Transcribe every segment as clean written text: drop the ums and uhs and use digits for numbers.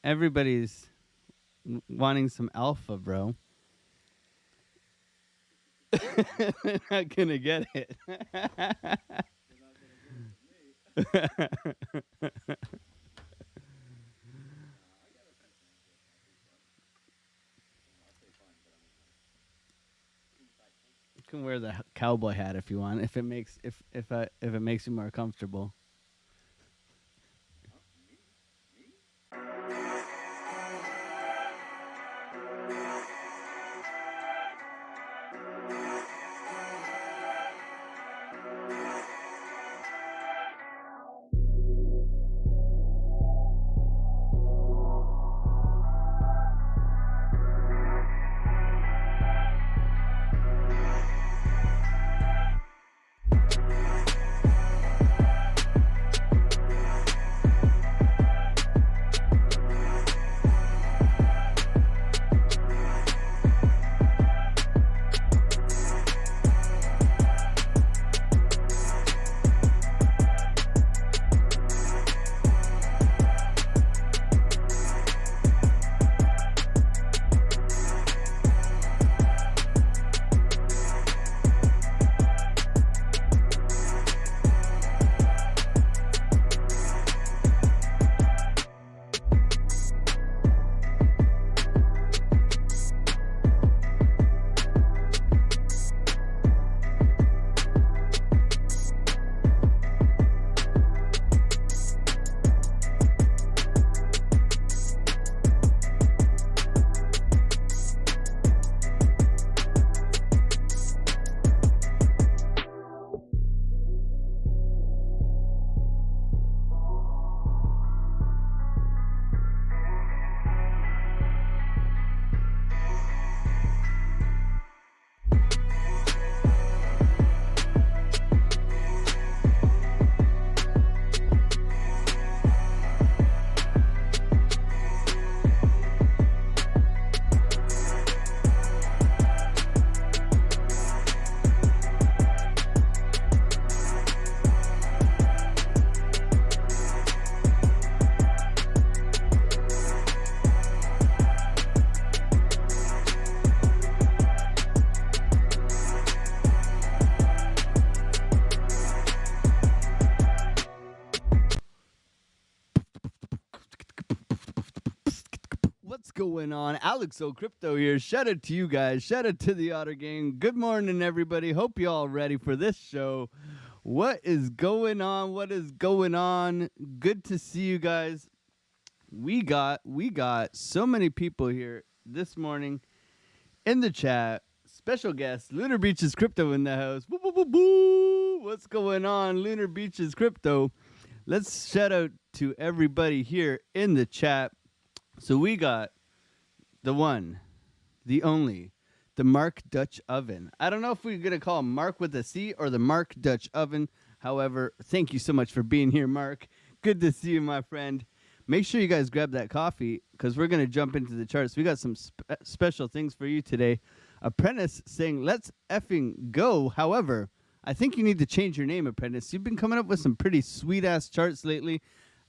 Everybody's wanting some alpha, bro. They're not gonna get it. You can wear the cowboy hat if you want. If it makes you more comfortable. What's going on? Alex O Crypto here. Shout out to you guys. Shout out to the Otter Gang. Good morning, everybody. Hope you all ready for this show. What is going on? What is going on? Good to see you guys. We got so many people here this morning in the chat. Special guest, Lunar Beaches Crypto in the house. Woo, woo, woo, woo. What's going on, Lunar Beaches Crypto? Let's shout out to everybody here in the chat. So we got the one, the only, the Mark Dutch Oven. I don't know if we're going to call him Mark with a C or the Mark Dutch Oven. However, thank you so much for being here, Mark. Good to see you, my friend. Make sure you guys grab that coffee because we're going to jump into the charts. We got some special things for you today. Apprentice saying, let's effing go. However, I think you need to change your name, Apprentice. You've been coming up with some pretty sweet-ass charts lately,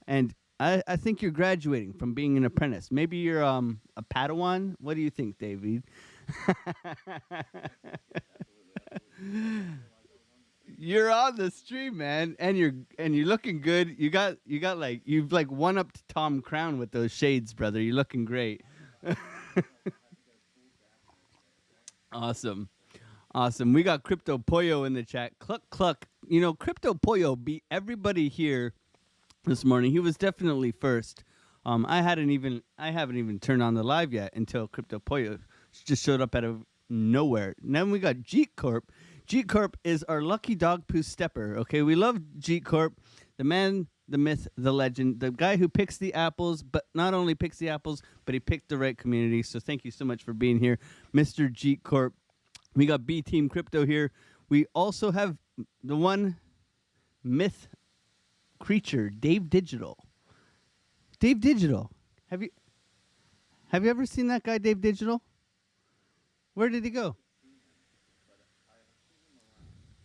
and I think you're graduating from being an apprentice. Maybe you're a Padawan. What do you think, David? You're on the stream, man, and you're looking good. You've one up to Tom Crown with those shades, brother. You're looking great. Awesome. We got Crypto Pollo in the chat. Cluck cluck. You know, Crypto Pollo beat everybody here this morning. He was definitely first. I haven't even turned on the live yet until Crypto Pollo just showed up out of nowhere. And then we got Jeet Corp. Jeet Corp is our lucky dog poo stepper. Okay, we love Jeet Corp, the man, the myth, the legend, the guy who picks the apples, but not only picks the apples, but he picked the right community. So thank you so much for being here, Mr. Jeet Corp. We got B Team Crypto here. We also have the one myth creature, Dave Digital. Dave Digital. Have you ever seen that guy, Dave Digital? Where did he go?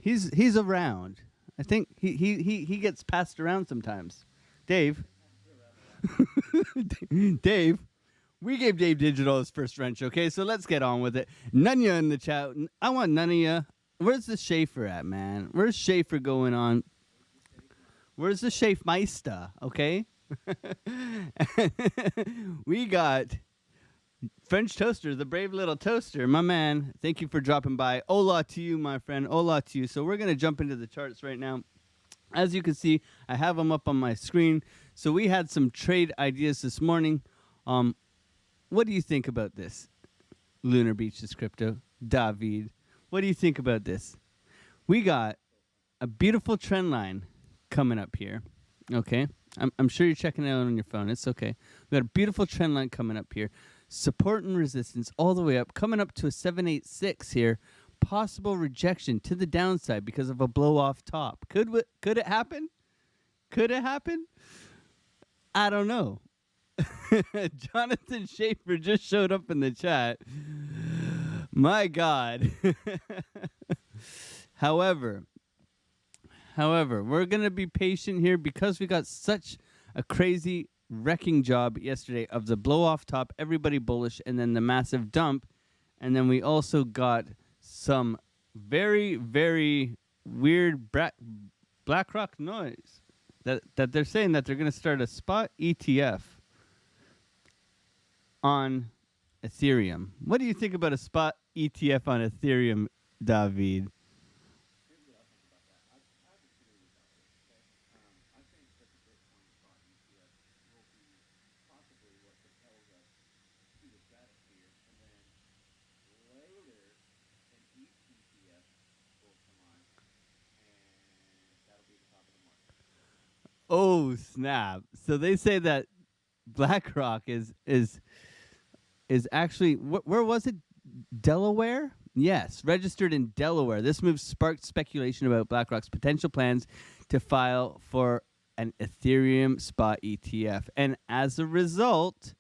He's around. I think he gets passed around sometimes. Dave. Dave, we gave Dave Digital his first wrench, okay? So let's get on with it. None of you in the chat. I want none of you. Where's the Schaefer at, man? Where's Schaefer going on? Where's the Schaefmeister, okay? We got French Toaster, the brave little toaster. My man, thank you for dropping by. Hola to you, my friend. Hola to you. So we're going to jump into the charts right now. As you can see, I have them up on my screen. So we had some trade ideas this morning. What do you think about this? Lunar Beaches Crypto, David. What do you think about this? We got a beautiful trend line coming up here. Okay. I'm sure you're checking it out on your phone. It's okay. We got a beautiful trend line coming up here. Support and resistance all the way up, coming up to a 786 here. Possible rejection to the downside because of a blow off top. Could it happen? Could it happen? I don't know. Jonathan Schaefer just showed up in the chat. My God. However, we're going to be patient here because we got such a crazy wrecking job yesterday of the blow off top, everybody bullish, and then the massive dump. And then we also got some very, very weird BlackRock noise that they're saying that they're going to start a spot ETF on Ethereum. What do you think about a spot ETF on Ethereum, David? Oh snap! So they say that BlackRock is actually where was it? Delaware? Yes, registered in Delaware. This move sparked speculation about BlackRock's potential plans to file for an Ethereum spot ETF, and as a result,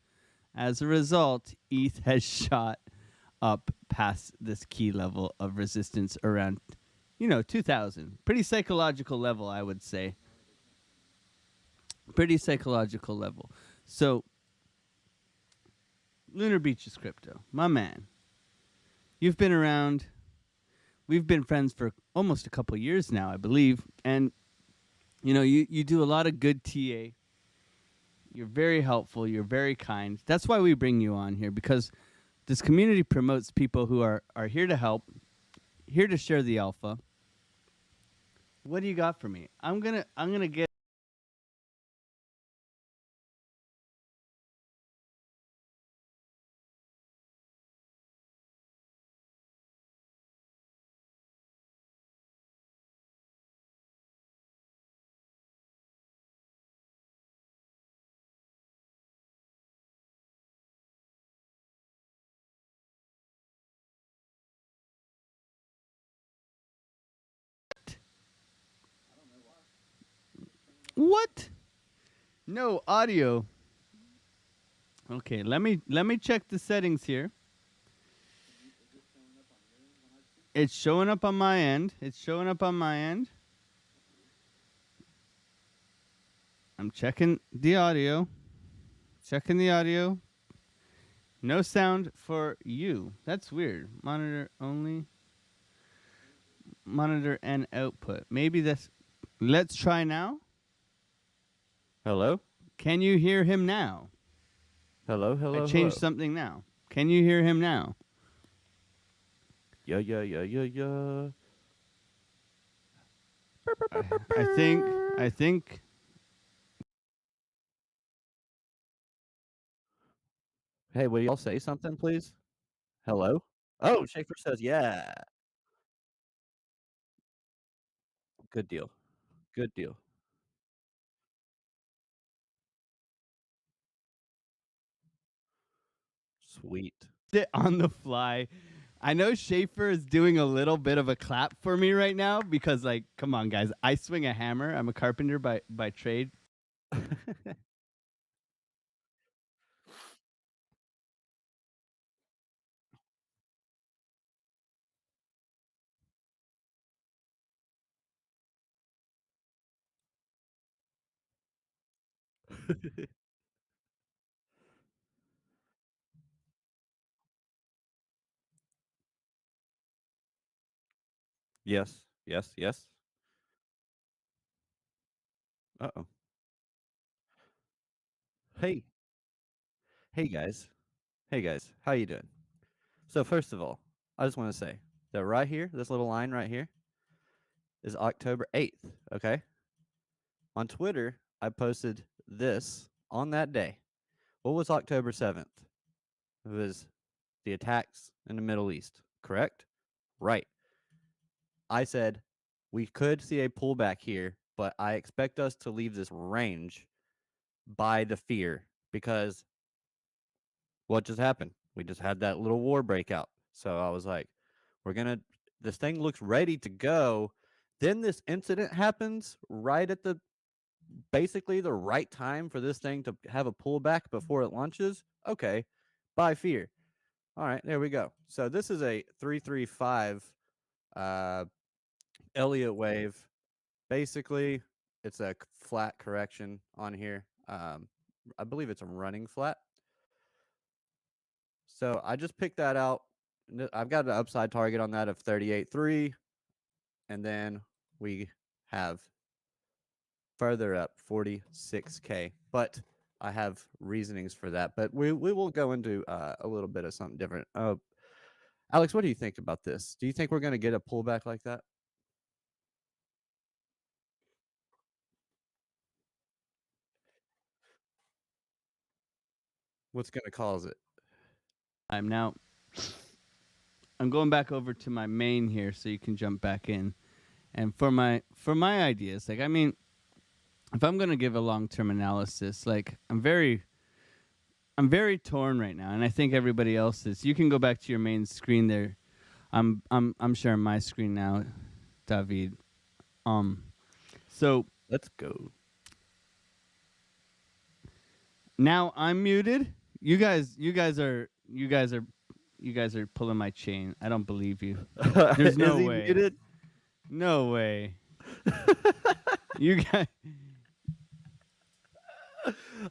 ETH has shot up past this key level of resistance around, 2000. Pretty psychological level, I would say. Pretty psychological level. So, Lunar Beaches Crypto, my man. You've been around. We've been friends for almost a couple years now, I believe. And, you do a lot of good TA. You're very helpful. You're very kind. That's why we bring you on here, because this community promotes people who are here to help, here to share the alpha. What do you got for me? I'm gonna get. What? No audio. Okay, let me check the settings here. It's showing up on my end. I'm checking the audio. No sound for you. That's weird. Monitor only. Monitor and output. Maybe that's. Let's try now. Hello? Can you hear him now? Hello. I changed something now. Can you hear him now? Yeah. I think. Hey, will y'all say something, please? Hello? Oh, Schaefer says, yeah. Good deal. Good deal. Sweet. It on the fly. I know Schaefer is doing a little bit of a clap for me right now because, like, come on, guys. I swing a hammer. I'm a carpenter by trade. Yes. Yes. Yes. Uh-oh. Hey. Hey guys. Hey guys. How you doing? So first of all, I just want to say that right here, this little line right here is October 8th, okay? On Twitter, I posted this on that day. What was October 7th? It was the attacks in the Middle East, correct? Right. I said we could see a pullback here, but I expect us to leave this range by the fear because what just happened? We just had that little war breakout. So I was like, this thing looks ready to go. Then this incident happens right at basically the right time for this thing to have a pullback before it launches. Okay, buy fear. All right, there we go. So this is a 335 uh, Elliott wave. Basically, it's a flat correction on here. I believe it's a running flat. So I just picked that out. I've got an upside target on that of 38.3. And then we have further up 46K. But I have reasonings for that. But we will go into a little bit of something different. Alex, what do you think about this? Do you think we're going to get a pullback like that? What's going to cause it? I'm now. I'm going back over to my main here, so you can jump back in. And for my ideas, like I mean, if I'm gonna give a long term analysis, like I'm very torn right now, and I think everybody else is. You can go back to your main screen there. I'm sharing my screen now, David. So Let's go. now I'm muted. You guys are pulling my chain. I don't believe you. There's no Is he way. muted? No way. You guys.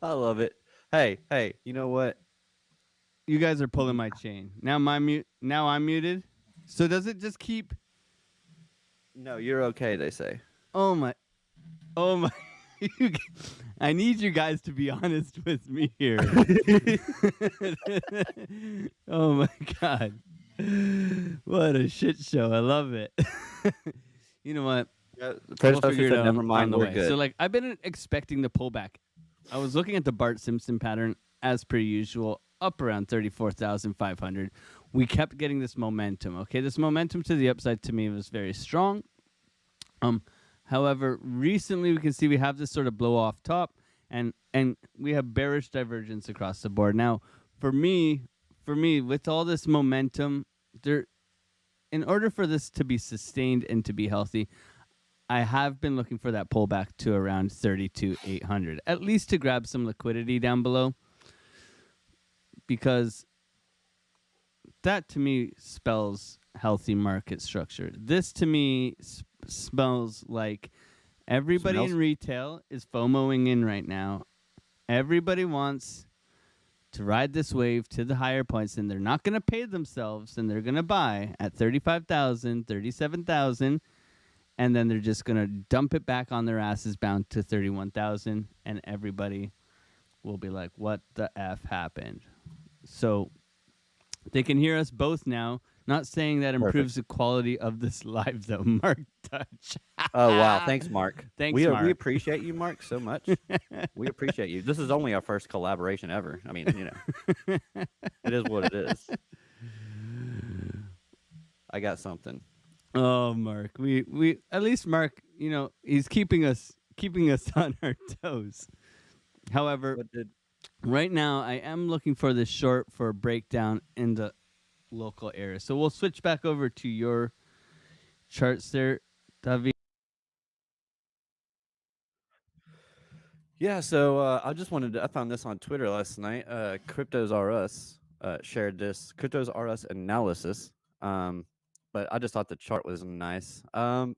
I love it. Hey, you know what? You guys are pulling my chain. Now Now I'm muted. So does it just keep? No, you're okay, they say. Oh my. Oh my. I need you guys to be honest with me here. Oh my god. What a shit show. I love it. You know what? We'll figure it out never on mind, the we're way. good. So like I've been expecting the pullback. I was looking at the Bart Simpson pattern as per usual, up around 34,500. We kept getting this momentum. Okay, this momentum to the upside to me was very strong. However, recently we can see we have this sort of blow off top, and we have bearish divergence across the board. Now, for me, with all this momentum, in order for this to be sustained and to be healthy, I have been looking for that pullback to around 32,800, at least to grab some liquidity down below, because that to me spells healthy market structure. This to me smells like everybody in retail is FOMOing in right now. Everybody wants to ride this wave to the higher points, and they're not going to pay themselves, and they're going to buy at 35,000, 37,000, and then they're just going to dump it back on their asses bound to 31,000, and everybody will be like, what the F happened? So they can hear us both now. Not saying that improves the quality of this live, though. Mark Touch. Oh, wow. Thanks, Mark. Thanks, Mark. We appreciate you, Mark, so much. We appreciate you. This is only our first collaboration ever. I mean, it is what it is. I got something. Oh, Mark. We at least Mark, he's keeping us on our toes. However, right now I am looking for this short for a breakdown in the local area. So we'll switch back over to your charts there, David. Yeah, so I just I found this on Twitter last night. Cryptos R Us shared this Cryptos R Us analysis. But I just thought the chart was nice. So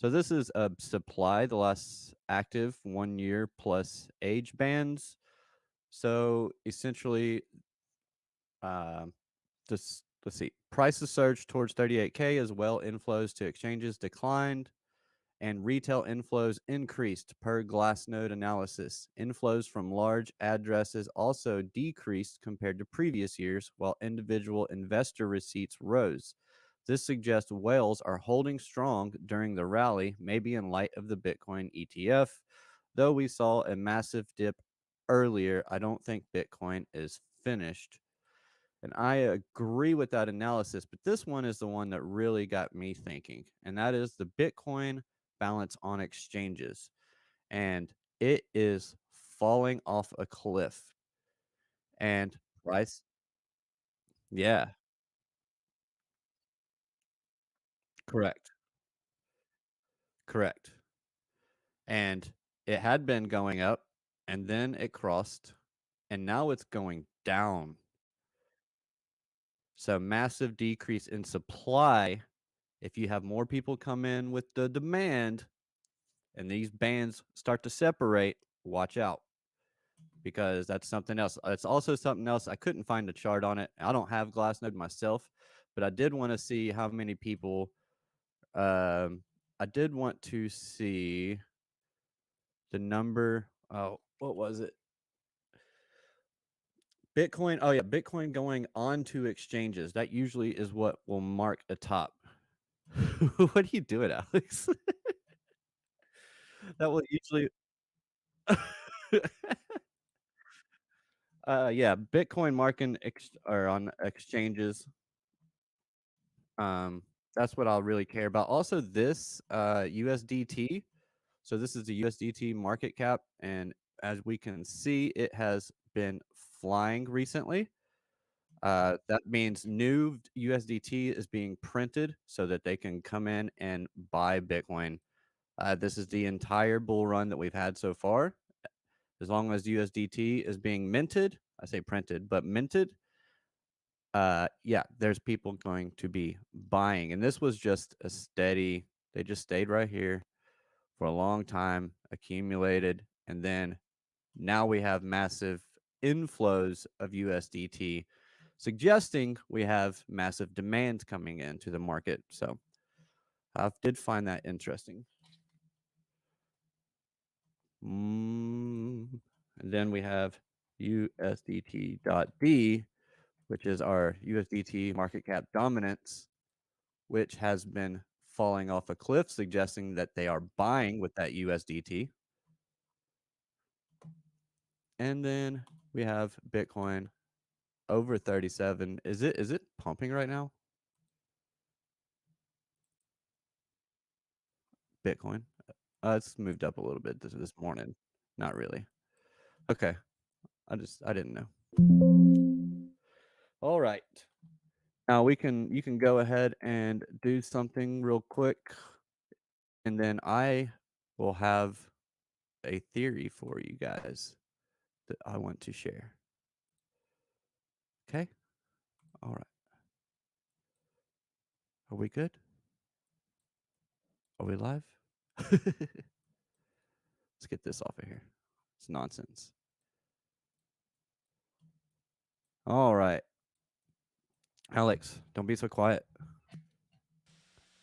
this is a supply, the last active 1 year plus age bands. So essentially, this let's see. Prices surged towards 38K as well. Inflows to exchanges declined and retail inflows increased per Glassnode analysis. Inflows from large addresses also decreased compared to previous years, while individual investor receipts rose. This suggests whales are holding strong during the rally, maybe in light of the Bitcoin ETF. Though we saw a massive dip earlier, I don't think Bitcoin is finished. And I agree with that analysis, but this one is the one that really got me thinking, and that is the Bitcoin balance on exchanges. And it is falling off a cliff. And price, yeah, correct, correct. And it had been going up, and then it crossed, and now it's going down. So, massive decrease in supply. If you have more people come in with the demand, and these bands start to separate, watch out, because that's something else. It's also something else. I couldn't find a chart on it. I don't have Glassnode myself, but I did want to see how many people. I did want to see the number. Oh, what was it? Bitcoin. Oh yeah, Bitcoin going onto exchanges. That usually is what will mark a top. What are you doing, Alex? That will usually. Yeah, Bitcoin marking or on exchanges. Um, that's what I'll really care about. Also, this USDT. So this is the USDT market cap, and as we can see, it has been flying recently. That means new USDT is being printed so that they can come in and buy Bitcoin. This is the entire bull run that we've had so far. As long as USDT is being minted, I say printed, but minted, yeah, there's people going to be buying. And this was just a steady, they just stayed right here for a long time, accumulated, and then now we have massive inflows of USDT, suggesting we have massive demand coming into the market. So I did find that interesting. And then we have USDT.D, which is our USDT market cap dominance, which has been falling off a cliff, suggesting that they are buying with that USDT. And then we have Bitcoin over 37. Is it pumping right now? Bitcoin. It's moved up a little bit this morning. Not really. Okay. I didn't know. All right. Now you can go ahead and do something real quick, and then I will have a theory for you guys that I want to share. Okay? All right. Are we good? Are we live? Let's get this off of here. It's nonsense. All right. Alex, don't be so quiet.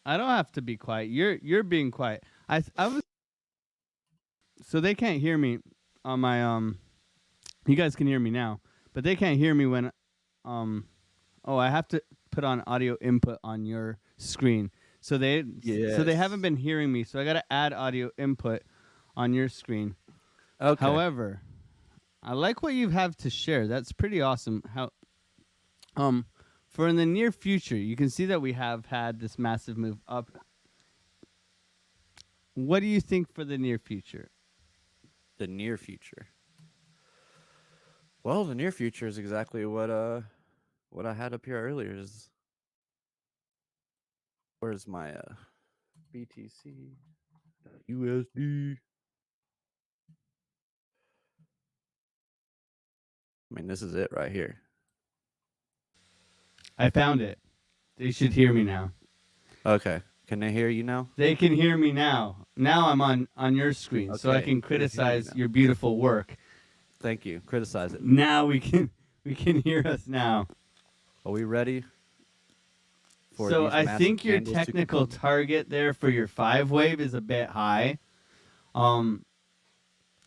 I don't have to be quiet. You're being quiet. I was so they can't hear me on my you guys can hear me now, but they can't hear me when oh, I have to put on audio input on your screen. So they haven't been hearing me, so I got to add audio input on your screen. Okay. However, I like what you have to share. That's pretty awesome. How for in the near future, you can see that we have had this massive move up. What do you think for the near future? The near future. Well, the near future is exactly what I had up here earlier. Is where's my BTC USD? I mean, this is it right here. I found it. They should hear me now. Okay. Can they hear you now? They can hear me now. Now I'm on your screen, so I can criticize your beautiful work. Thank you. Criticize it. Now we can hear us now. Are we ready? for So these I massive think your candles to technical confirm. target there for your 5 wave is a bit high. Um,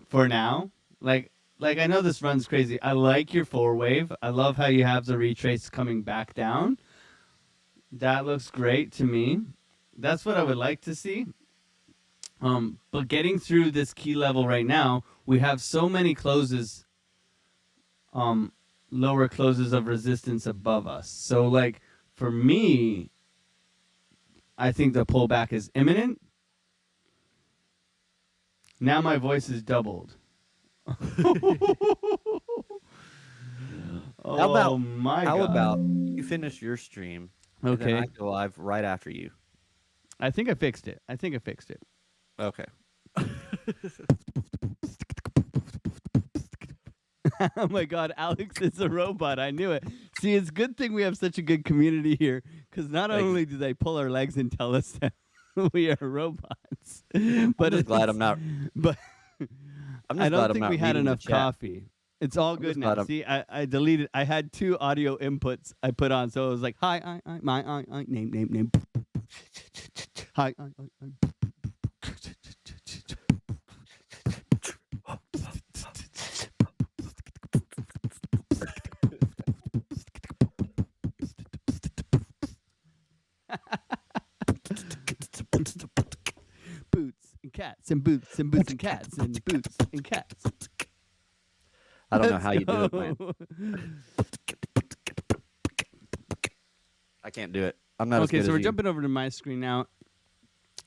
for now, like I know this runs crazy. I like your 4 wave. I love how you have the retrace coming back down. That looks great to me. That's what I would like to see. But getting through this key level right now, we have so many closes, um, lower closes of resistance above us. So like for me, I think the pullback is imminent. Now my voice is doubled. How Oh about my how god. about you finish your stream and then I Okay. go live right after you? I think I fixed it. I think I fixed it. Okay. Oh my god, Alex is a robot. I knew it. See, it's a good thing we have such a good community here because not Ex- only do they pull our legs and tell us that we are robots, I'm but just glad it's I'm not. but I'm I just glad don't I'm think not we had reading the enough chat. coffee. It's all I'm good just now. glad I'm. See, I deleted. I had 2 audio inputs I put on, so it was like, hi, I, name. Hi, I. Boots and cats and boots and boots and cats and boots and cats. I don't know Let's how you do it, man. go. I can't do it. I'm not as Okay, good so as we're you. jumping over to my screen now.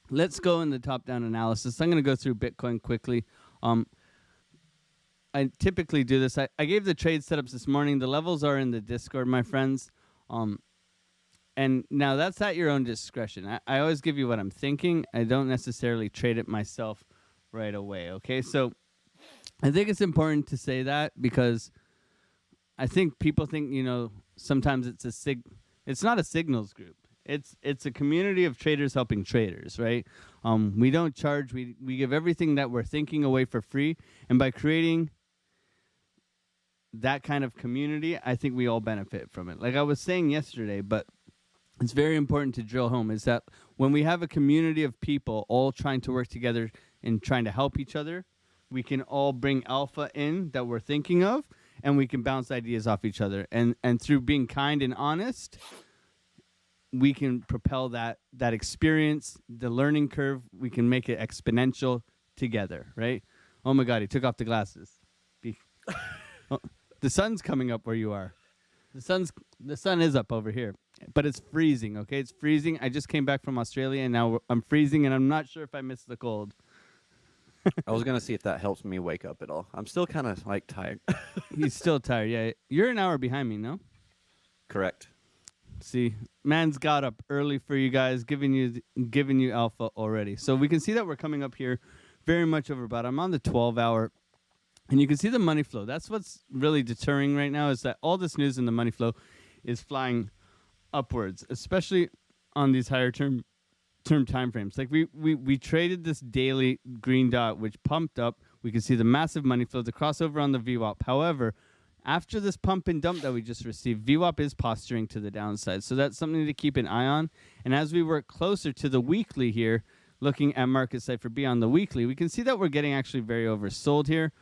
Let's go in the top-down analysis. I'm going to go through Bitcoin quickly. I typically do this. I gave the trade setups this morning. The levels are in the Discord, my friends. And now that's at your own discretion. I always give you what I'm thinking. I don't necessarily trade it myself right away, okay? So I think it's important to say that because I think people think, sometimes it's not a signals group. It's a community of traders helping traders, right? We don't charge. We give everything that we're thinking away for free, and by creating that kind of community, I think we all benefit from it. Like I was saying yesterday, but it's very important to drill home is that when we have a community of people all trying to work together and trying to help each other, we can all bring alpha in that we're thinking of, and we can bounce ideas off each other. And through being kind and honest, we can propel that experience, the learning curve. We can make it exponential together, right? Oh my God, he took off the glasses. Oh, the sun's coming up where you are. The sun is up over here, but it's freezing. Okay, it's freezing. I just came back from Australia, and now I'm freezing, and I'm not sure if I missed the cold. I was gonna see if that helps me wake up at all. I'm still kind of like tired. He's still tired. Yeah, you're an hour behind me, no? Correct. See, man's got up early for you guys, giving you alpha already. So we can see that we're coming up here, very much over about. I'm on the 12-hour. And you can see the money flow. That's what's really deterring right now is that all this news in the money flow is flying upwards, especially on these higher term time frames. Like we traded this daily green dot, which pumped up. We can see the massive money flow, the crossover on the VWAP. However, after this pump and dump that we just received, VWAP is posturing to the downside. So that's something to keep an eye on. And as we work closer to the weekly here, looking at market cipher B on the weekly, we can see that we're getting actually very oversold here.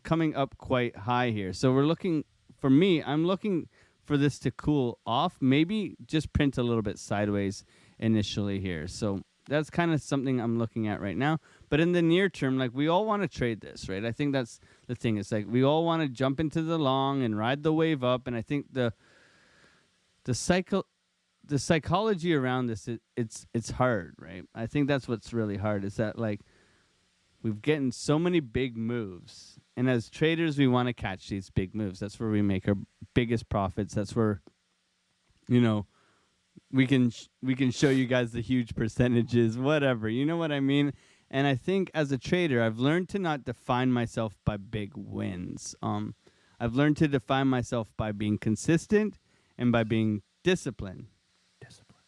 Coming up quite high here. So we're looking, for me, I'm looking for this to cool off, maybe just print a little bit sideways initially here. So that's kind of something I'm looking at right now. But in the near term, like we all want to trade this, right? I think that's the thing. It's like we all want to jump into the long and ride the wave up. And I think the psychology around this, it's hard, right? I think that's what's really hard is that like we've gotten so many big moves. And as traders, we want to catch these big moves. That's where we make our biggest profits. That's where, we can show you guys the huge percentages, whatever. You know what I mean? And I think as a trader, I've learned to not define myself by big wins. I've learned to define myself by being consistent and by being disciplined. Discipline.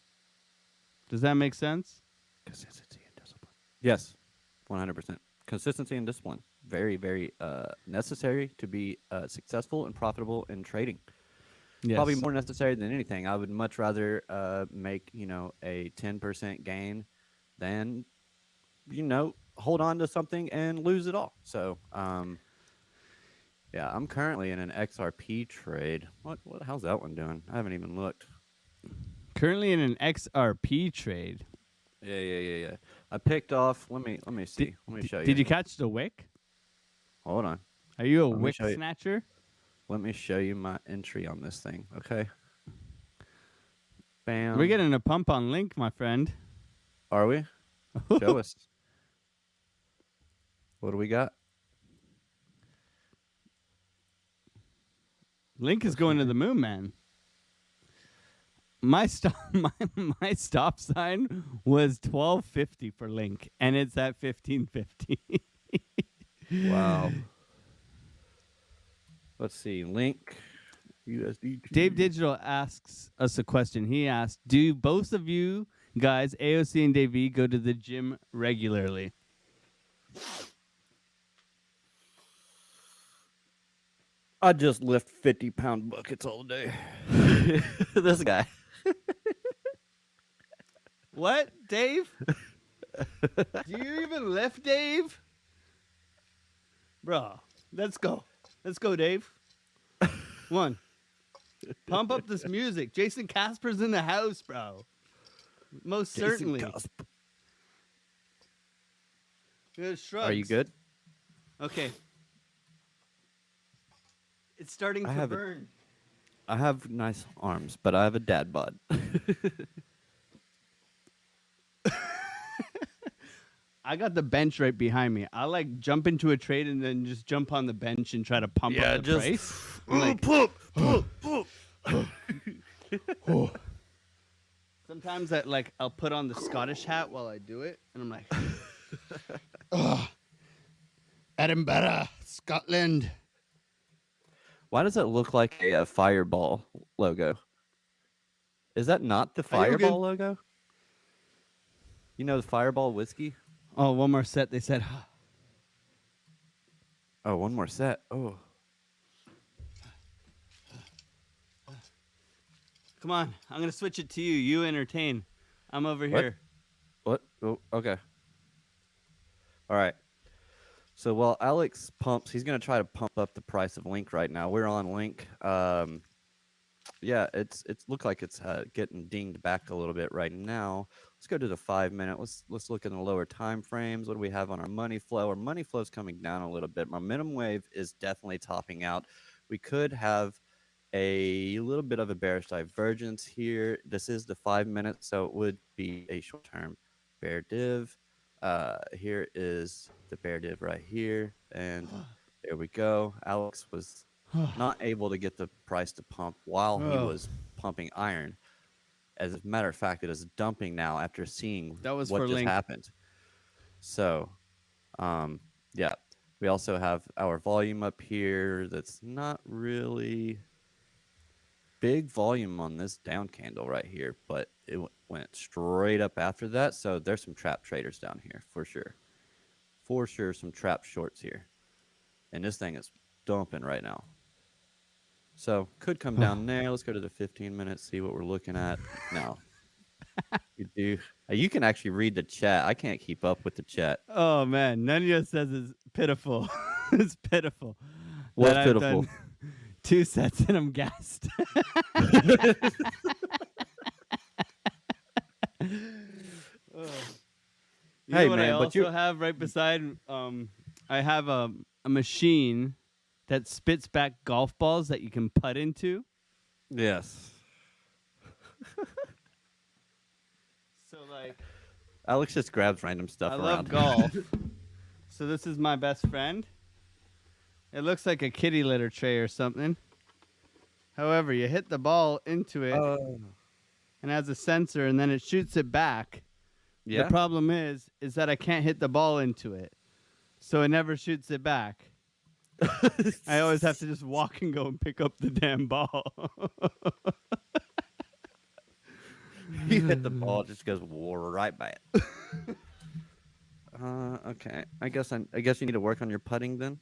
Does that make sense? Consistency and discipline. Yes, 100%. Consistency and discipline. Very, very necessary to be successful and profitable in trading. Probably Yes. more necessary than anything. I would much rather make a 10% gain than hold on to something and lose it all. So yeah, I'm currently in an XRP trade. How's that one doing? I haven't even looked. Currently in an XRP trade. Yeah. I picked off. Let me Did, see. Let me show did you. you catch the wick? Hold on. Are you a Let me wick show you. snatcher? Let me show you my entry on this thing. Okay. We're Bam. getting a pump on Link, my friend. Are we? Show us. What do we got? Link is Let's going see to here. the moon, man. My stop my stop sign was 12.50 for Link, and it's at 15.50. Wow. Let's see. Link USDT. Dave Digital asks us a question. He asked, "Do both of you guys, AOC and Dave E, go to the gym regularly?" I just lift 50-pound buckets all day. This guy. What, Dave? Do you even lift, Dave? Bro, let's go. Let's go, Dave. One. Pump up this music. Jason Casper's in the house, bro. Most certainly. Good shrugs. Are you good? Okay. It's starting to burn. I have nice arms, but I have a dad bod. I got the bench right behind me. I like jump into a trade and then just jump on the bench and try to pump up the price. I'm like, sometimes I'll put on the Scottish hat while I do it, and I'm like, Edinburgh, Scotland. Why does it look like a Fireball logo? Is that not the Are you good? Fireball logo? You know the Fireball whiskey? Oh, one more set. They said, Oh, one more set. Oh. come on. I'm going to switch it to you. You entertain. I'm over here. What? Oh, okay. All right. So while Alex pumps, he's going to try to pump up the price of Link right now. We're on Link. Yeah, it's looked like it's getting dinged back a little bit right now. Let's go to the 5-minute. Let's look in the lower time frames. What do we have on our money flow? Our money flow is coming down a little bit. Momentum wave is definitely topping out. We could have a little bit of a bearish divergence here. This is the 5-minute, so it would be a short-term bear div. Here is the bear div right here, and there we go. Alex was not able to get the price to pump while he was pumping iron. As a matter of fact, it is dumping now after seeing That was what for just Link. happened. So, yeah, we also have our volume up here. That's not really big volume on this down candle right here, but it went straight up after that. So there's some trap traders down here for sure. For sure, some trap shorts here. And this thing is dumping right now. So could come down there. Let's go to the 15 minutes, see what we're looking at. No. You do. You can actually read the chat. I can't keep up with the chat. Oh, man. Nunya says it's pitiful. It's pitiful. What's that pitiful? I've done 2 sets and I'm gassed. You Hey, know what man, I but also have right beside? I have a machine that spits back golf balls that you can putt into. Yes. So like, Alex just grabs random stuff I around. love golf. So this is my best friend. It looks like a kitty litter tray or something. However, you hit the ball into it and has a sensor, and then it shoots it back. Yeah. The problem is that I can't hit the ball into it, so it never shoots it back. I always have to just walk and go and pick up the damn ball. You hit the ball, it just goes right by it. Okay. I guess you need to work on your putting then.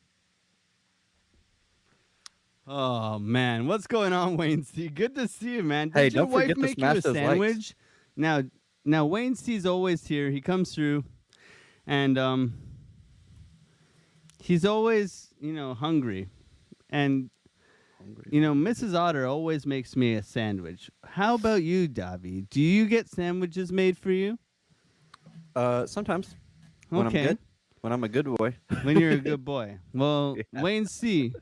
Oh man, what's going on, Wayne C? Good to see you, man. Hey, Did your don't wife forget to make you smash a those likes. sandwich? Now, now Wayne C's always here. He comes through, and he's always hungry, and Mrs. Otter always makes me a sandwich. How about you, Davi? Do you get sandwiches made for you? Sometimes when I'm Okay, good, when I'm a good boy. when you're a good boy. Well, Yeah. Wayne C,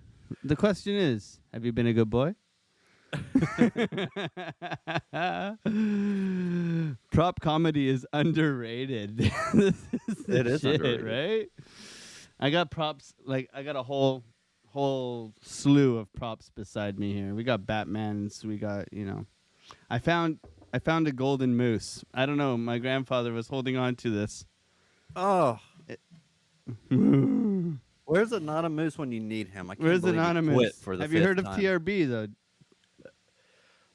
the question is, have you been a good boy? Prop comedy is underrated. This is the It is shit, underrated. right? I got props, like I got a whole slew of props beside me here. We got Batmans, we got, I found a golden moose. I don't know, my grandfather was holding on to this. Oh, Where's where's Anonymous when you need him? I can't believe he quit Anonymous? for the Have you fifth heard of time. TRB though?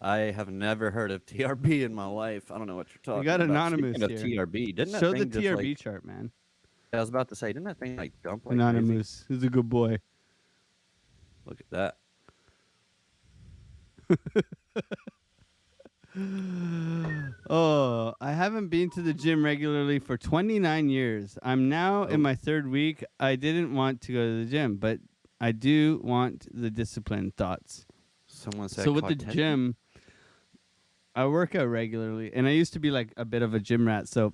I have never heard of TRB in my life. I don't know what you're talking We got about. Anonymous Speaking of here. TRB, didn't that Show thing the just TRB like? chart, man. I was about to say, didn't that thing like jump like crazy? Anonymous. Who's a good boy? Look at that. Oh, I haven't been to the gym regularly for 29 years. I'm now in my third week. I didn't want to go to the gym, but I do want the discipline. Thoughts? Someone said. So with the Cortez? gym, I work out regularly, and I used to be like a bit of a gym rat. So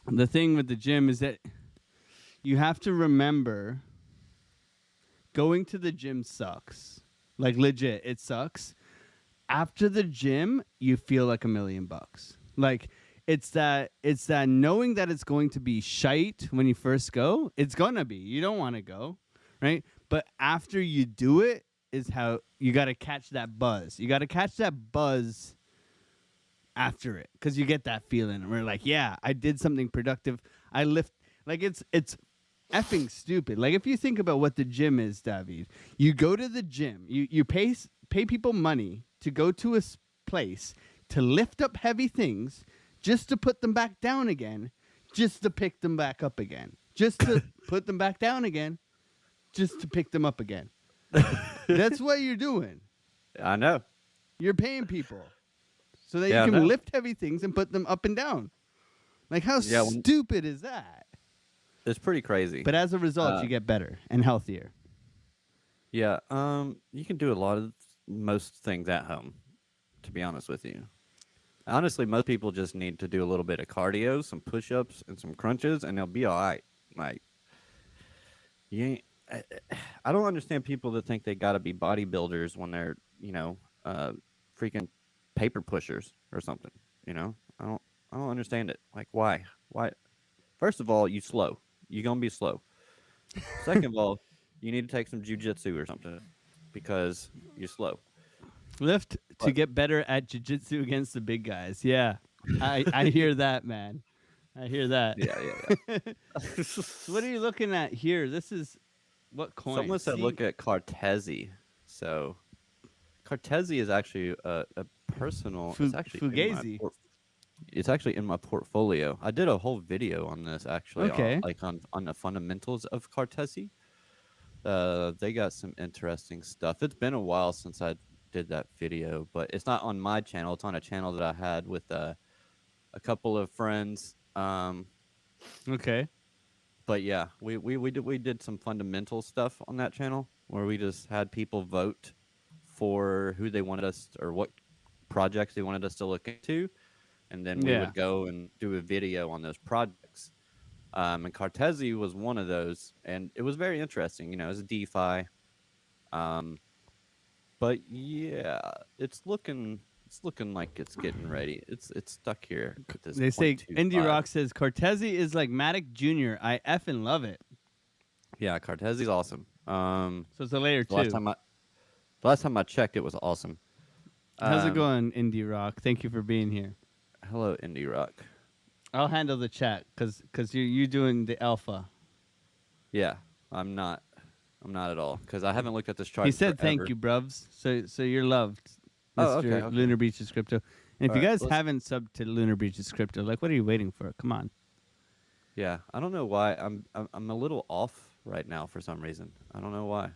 the thing with the gym is that you have to remember going to the gym sucks. Like legit, it sucks. After the gym, you feel like $1,000,000. Like it's that knowing that it's going to be shite when you first go. It's gonna be. You don't want to go, right? But after you do it is how you got to catch that buzz. You got to catch that buzz after it, because you get that feeling. We're like, yeah, I did something productive. I lift. Like it's effing stupid. Like if you think about what the gym is, David, you go to the gym. You pay people money to go to a place to lift up heavy things, just to put them back down again, just to pick them back up again, just to put them back down again, just to pick them up again. That's what you're doing. I know. You're paying people so that Yeah, I you know. can lift heavy things and put them up and down. Like how Yeah, stupid is that? It's pretty crazy. But as a result, you get better and healthier. Yeah, you can do a lot of most things at home, to be honest with you. Honestly, most people just need to do a little bit of cardio, some push-ups, and some crunches, and they'll be all right. Like, you ain't, I don't understand people that think they got to be bodybuilders when they're, freaking paper pushers or something. I don't understand it. Like, why? Why? First of all, you slow. You're gonna be slow. Second of all, you need to take some jujitsu or something because you're slow. Lift to But- get better at jiu-jitsu against the big guys. Yeah. I hear that, man. I hear that. Yeah. So what are you looking at here? This is what coin? Someone said See? look at Cartesi. So Cartesi is actually a personal. It's actually Fugazi. it's actually in my portfolio. I did a whole video on this actually. Okay. On the fundamentals of Cartesi. They got some interesting stuff. It's been a while since I did that video, but it's not on my channel. It's on a channel that I had with a couple of friends. Okay. But yeah, we did some fundamental stuff on that channel where we just had people vote for who they wanted us or what projects they wanted us to look into, and then we would go and do a video on those projects. And Cartesi was one of those, and it was very interesting. It was a DeFi. But yeah, it's looking like it's getting ready. It's stuck here. At this They say 0.25. Indie Rock says Cortezi is like Matic Jr. I effing love it. Yeah, Cartesi's awesome. So it's a layer The two. last time I checked, it was awesome. How's it going, Indie Rock? Thank you for being here. Hello, Indie Rock. I'll handle the chat because you're doing the alpha. Yeah, I'm not at all because I haven't looked at this chart. He said forever. thank you, bruvs. So you're loved, Mr. Oh, okay. Lunar Beaches Crypto. And if All you right, guys let's- haven't subbed to Lunar Beaches Crypto, like, what are you waiting for? Come on. Yeah, I don't know why I'm a little off right now for some reason. I don't know why.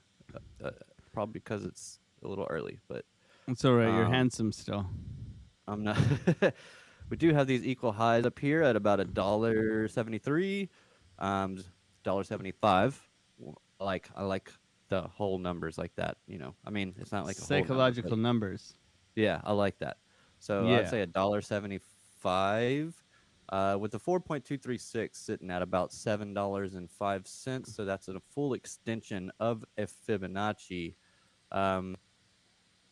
probably because it's a little early, but It's all right. You're um, handsome still. I'm not. We do have these equal highs up here at about $1.73, um, $1.75. I like the whole numbers like that. I mean, it's not like a whole number, but Psychological numbers. yeah, I like that. So I'd Yeah. say $1.75, with the 4.236 sitting at about $7.05. So that's a full extension of a Fibonacci. Um,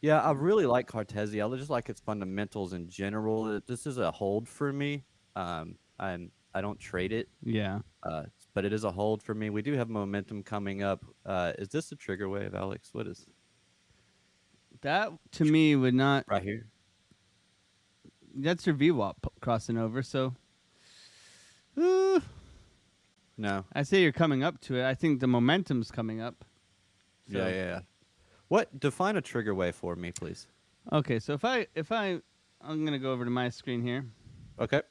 yeah, I really like Cartesia. I just like its fundamentals in general. This is a hold for me. And I don't trade it, Yeah. but it is a hold for me. We do have momentum coming up. Is this a trigger wave, Alex? What is That to me would not. right here? That's your VWAP crossing over. So, uh, No. I say you're coming up to it. I think the momentum's coming up. So, Yeah. What define a trigger wave for me, please? Okay, so I'm gonna go over to my screen here. Okay.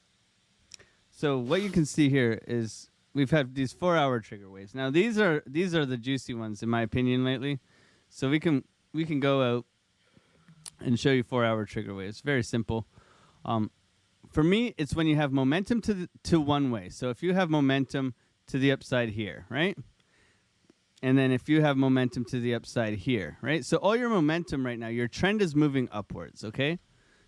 So what you can see here is we've had these 4-hour trigger waves. Now these are the juicy ones in my opinion lately. So we can go out and show you 4-hour trigger waves. Very simple. For me, it's when you have momentum to one way. So if you have momentum to the upside here, right? And then if you have momentum to the upside here, right? So all your momentum right now, your trend is moving upwards, okay?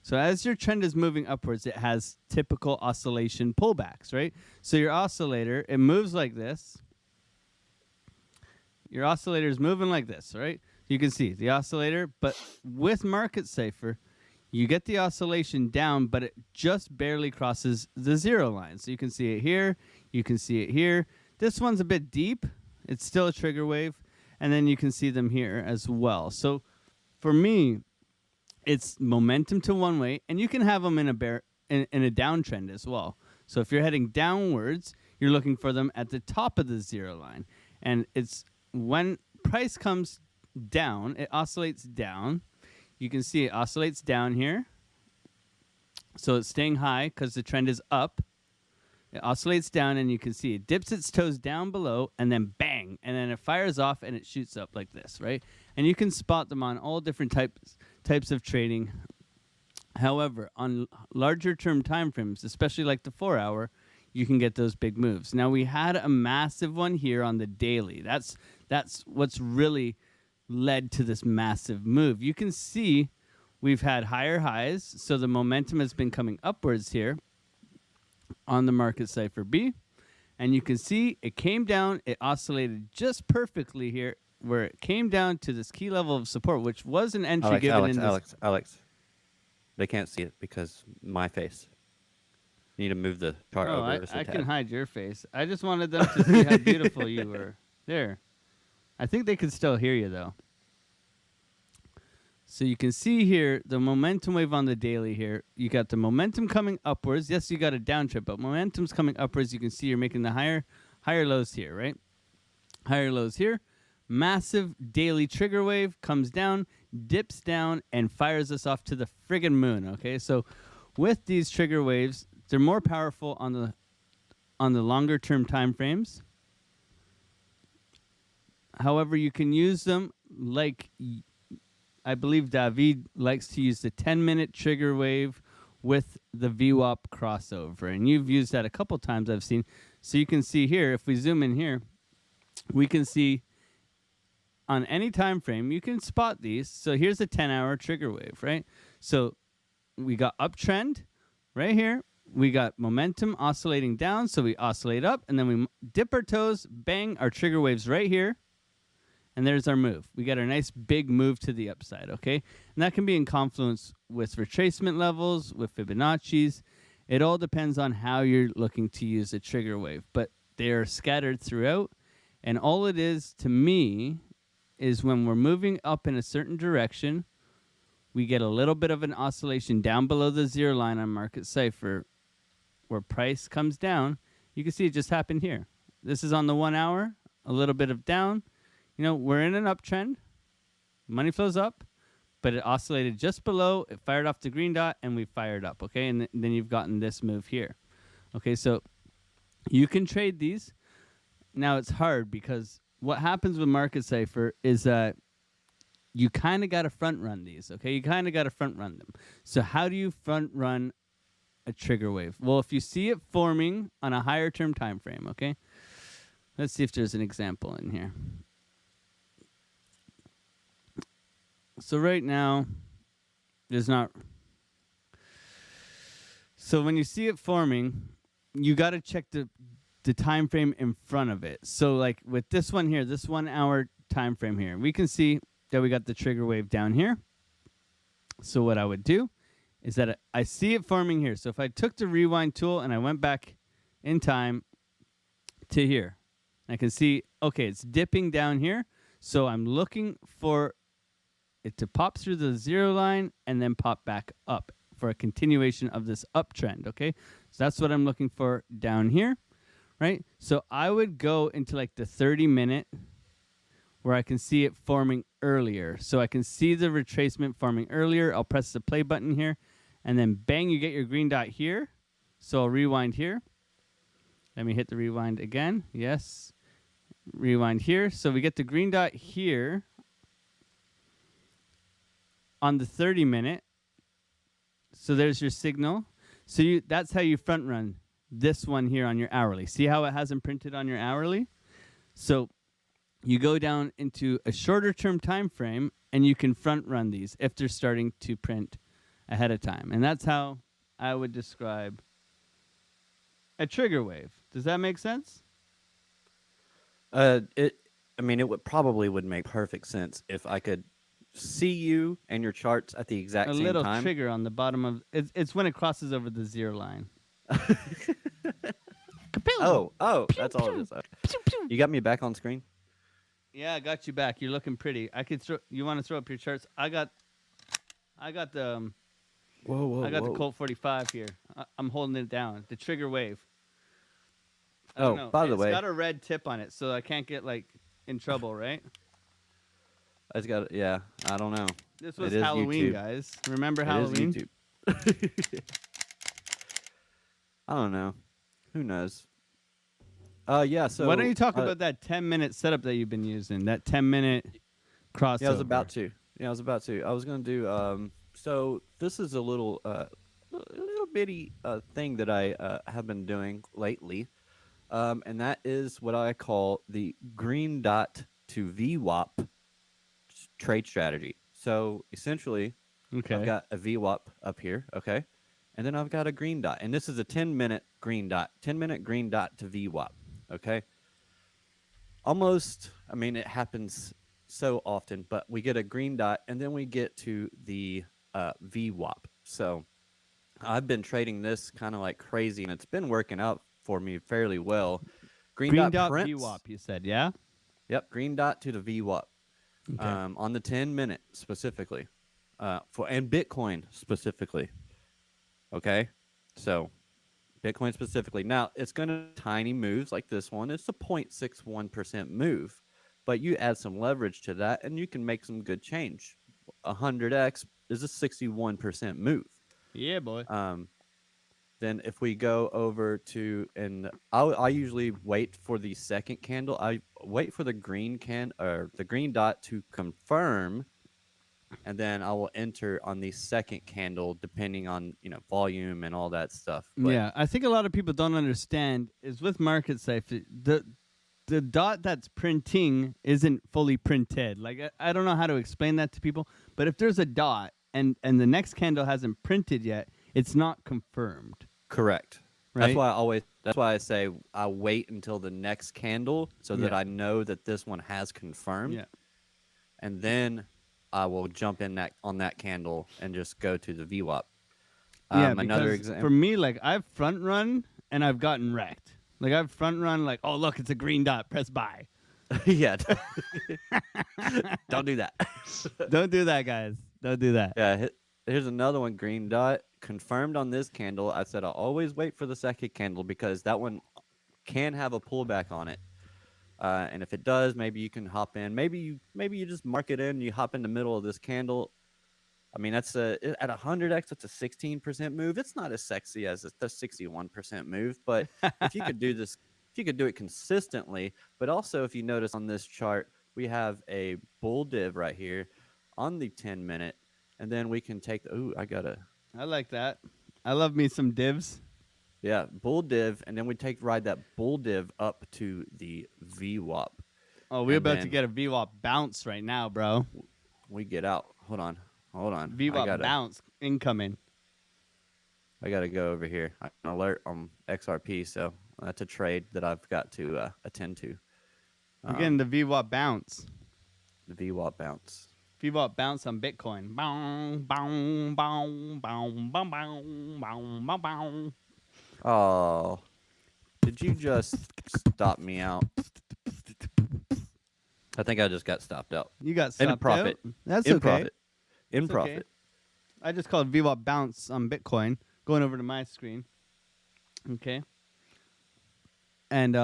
So as your trend is moving upwards, it has typical oscillation pullbacks, right? So your oscillator, it moves like this. Your oscillator is moving like this, right? You can see the oscillator, but with Market Cipher, you get the oscillation down, but it just barely crosses the zero line. So you can see it here, you can see it here. This one's a bit deep. It's still a trigger wave, and then you can see them here as well. So for me, it's momentum to one way, and you can have them in a downtrend as well. So if you're heading downwards, you're looking for them at the top of the zero line. And it's when price comes down, it oscillates down. You can see it oscillates down here. So it's staying high because the trend is up. It oscillates down, and you can see it dips its toes down below, and then bang, and then it fires off, and it shoots up like this, right? And you can spot them on all different types of trading. However, on larger term time frames, especially like the 4-hour, you can get those big moves. Now, we had a massive one here on the daily. That's what's really led to this massive move. You can see we've had higher highs, so the momentum has been coming upwards here on the Market Cipher B, and you can see it came down, it oscillated just perfectly here, where it came down to this key level of support, which was an entry given in this. Alex, they can't see it because my face. You need to move the chart over. I can hide your face. I just wanted them to see how beautiful you were. There. I think they can still hear you, though. So you can see here the momentum wave on the daily here. You got the momentum coming upwards. Yes, you got a downtrend, but momentum's coming upwards. You can see you're making the higher lows here, right? Higher lows here. Massive daily trigger wave comes down, dips down, and fires us off to the friggin' moon, okay? So with these trigger waves, they're more powerful on the longer term time frames. However, you can use them like I believe David likes to use the 10-minute trigger wave with the VWAP crossover. And you've used that a couple times I've seen. So you can see here, if we zoom in here, we can see on any time frame, you can spot these. So here's a 10-hour trigger wave, right? So we got uptrend right here. We got momentum oscillating down, so we oscillate up, and then we dip our toes, bang, our trigger waves right here. And there's our move. We got a nice big move to the upside, okay? And that can be in confluence with retracement levels, with Fibonacci's. It all depends on how you're looking to use a trigger wave. But they are scattered throughout. And all it is, to me, is when we're moving up in a certain direction, we get a little bit of an oscillation down below the zero line on Market Cipher, where price comes down. You can see it just happened here. This is on the 1 hour, a little bit of down. You know, we're in an uptrend. Money flows up, but it oscillated just below. It fired off the green dot, and we fired up, okay? And then you've gotten this move here. Okay, so you can trade these. Now, it's hard because what happens with Market Cipher is that you kind of got to front run these, okay? You kind of got to front run them. So how do you front run a trigger wave? Well, if you see it forming on a higher term time frame, okay? Let's see if there's an example in here. So right now, there's not. So when you see it forming, you got to check the time frame in front of it. So like with this one here, this 1 hour time frame here, we can see that we got the trigger wave down here. So what I would do is that I see it forming here. So if I took the rewind tool and I went back in time to here, I can see, okay, it's dipping down here. So I'm looking for it to pop through the 0 line and then pop back up for a continuation of this uptrend, okay? So that's what I'm looking for down here, right? So I would go into like the 30-minute where I can see it forming earlier. So I can see the retracement forming earlier. I'll press the play button here, and then bang, you get your green dot here. So I'll rewind here. Let me hit the rewind again. Yes. Rewind here. So we get the green dot here on the 30-minute. So there's your signal. So that's how you front run this one here on your hourly. See how it hasn't printed on your hourly? So you go down into a shorter term time frame and you can front run these if they're starting to print ahead of time. And that's how I would describe a trigger wave. Does that make sense? It would make perfect sense if I could see you and your charts at the exact a same time. A little trigger on the bottom of it's when it crosses over the 0 line. Oh, that's all it is. You got me back on screen? Yeah, I got you back. You're looking pretty. I could throw. You want to throw up your charts? I got the. Whoa! I got the Colt 45 here. I'm holding it down. The trigger wave. By the way, it's got a red tip on it, so I can't get like in trouble, right? It's got. Yeah, I don't know. This was Halloween, guys. Remember Halloween? It is YouTube. I don't know. Who knows? Yeah. So why don't you talk about that 10-minute setup that you've been using? That 10-minute crossover. Yeah, I was about to. I was gonna do. So this is a little bitty thing that I have been doing lately, and that is what I call the green dot to VWAP trade strategy. So essentially, I've got a VWAP up here, okay, and then I've got a green dot, and this is a 10-minute green dot, 10-minute green dot to VWAP, okay. Almost, it happens so often, but we get a green dot, and then we get to the VWAP. So I've been trading this kind of like crazy, and it's been working out for me fairly well. Green dot prints, VWAP, you said, yeah? Yep, green dot to the VWAP. Okay. On the 10-minute specifically, and Bitcoin specifically. Okay, so Bitcoin specifically. Now it's gonna tiny moves like this one. It's a 0.61% move, but you add some leverage to that, and you can make some good change. 100x is a 61% move. Yeah, boy. Then if we go over to, and I usually wait for the second candle. I wait for the green the green dot to confirm, and then I will enter on the second candle depending on volume and all that stuff. But yeah, I think a lot of people don't understand is with market safe the dot that's printing isn't fully printed. Like I don't know how to explain that to people, but if there's a dot and the next candle hasn't printed yet, it's not confirmed. Correct. Right? That's why I say I wait until the next candle so that I know that this one has confirmed. Yeah. And then I will jump in on that candle and just go to the VWAP. Another example for me, like I've front run and I've gotten wrecked. Like I've front run, like, oh look, it's a green dot. Press buy. Yeah. Don't do that. Don't do that, guys. Don't do that. Yeah. Here's another one. Green dot confirmed on this candle. I said I'll always wait for the second candle because that one can have a pullback on it. And if it does, maybe you can hop in. Maybe you just mark it in. You hop in the middle of this candle. That's at 100x. That's a 16% move. It's not as sexy as the 61% move, but if you could do this, if you could do it consistently, but also if you notice on this chart, we have a bull div right here on the 10-minute, and then we can take the. Ooh, I like that. I love me some divs. Yeah, bull div, and then we ride that bull div up to the VWAP. Oh, we're And about to then get a VWAP bounce right now, bro. we get out. Hold on. VWAP bounce incoming. I gotta go over here. I can alert on XRP, so that's a trade that I've got to attend to. We're getting the VWAP bounce. The VWAP bounce. VWAP bounce on Bitcoin. Bow, bow, bow, bow, bow, bow, bow, bow, bow. Oh, did you just stop me out? I think I just got stopped out. You got stopped In profit. out? That's In okay. profit. In That's profit. okay. I just called VWAP bounce on Bitcoin. Going over to my screen. Okay. And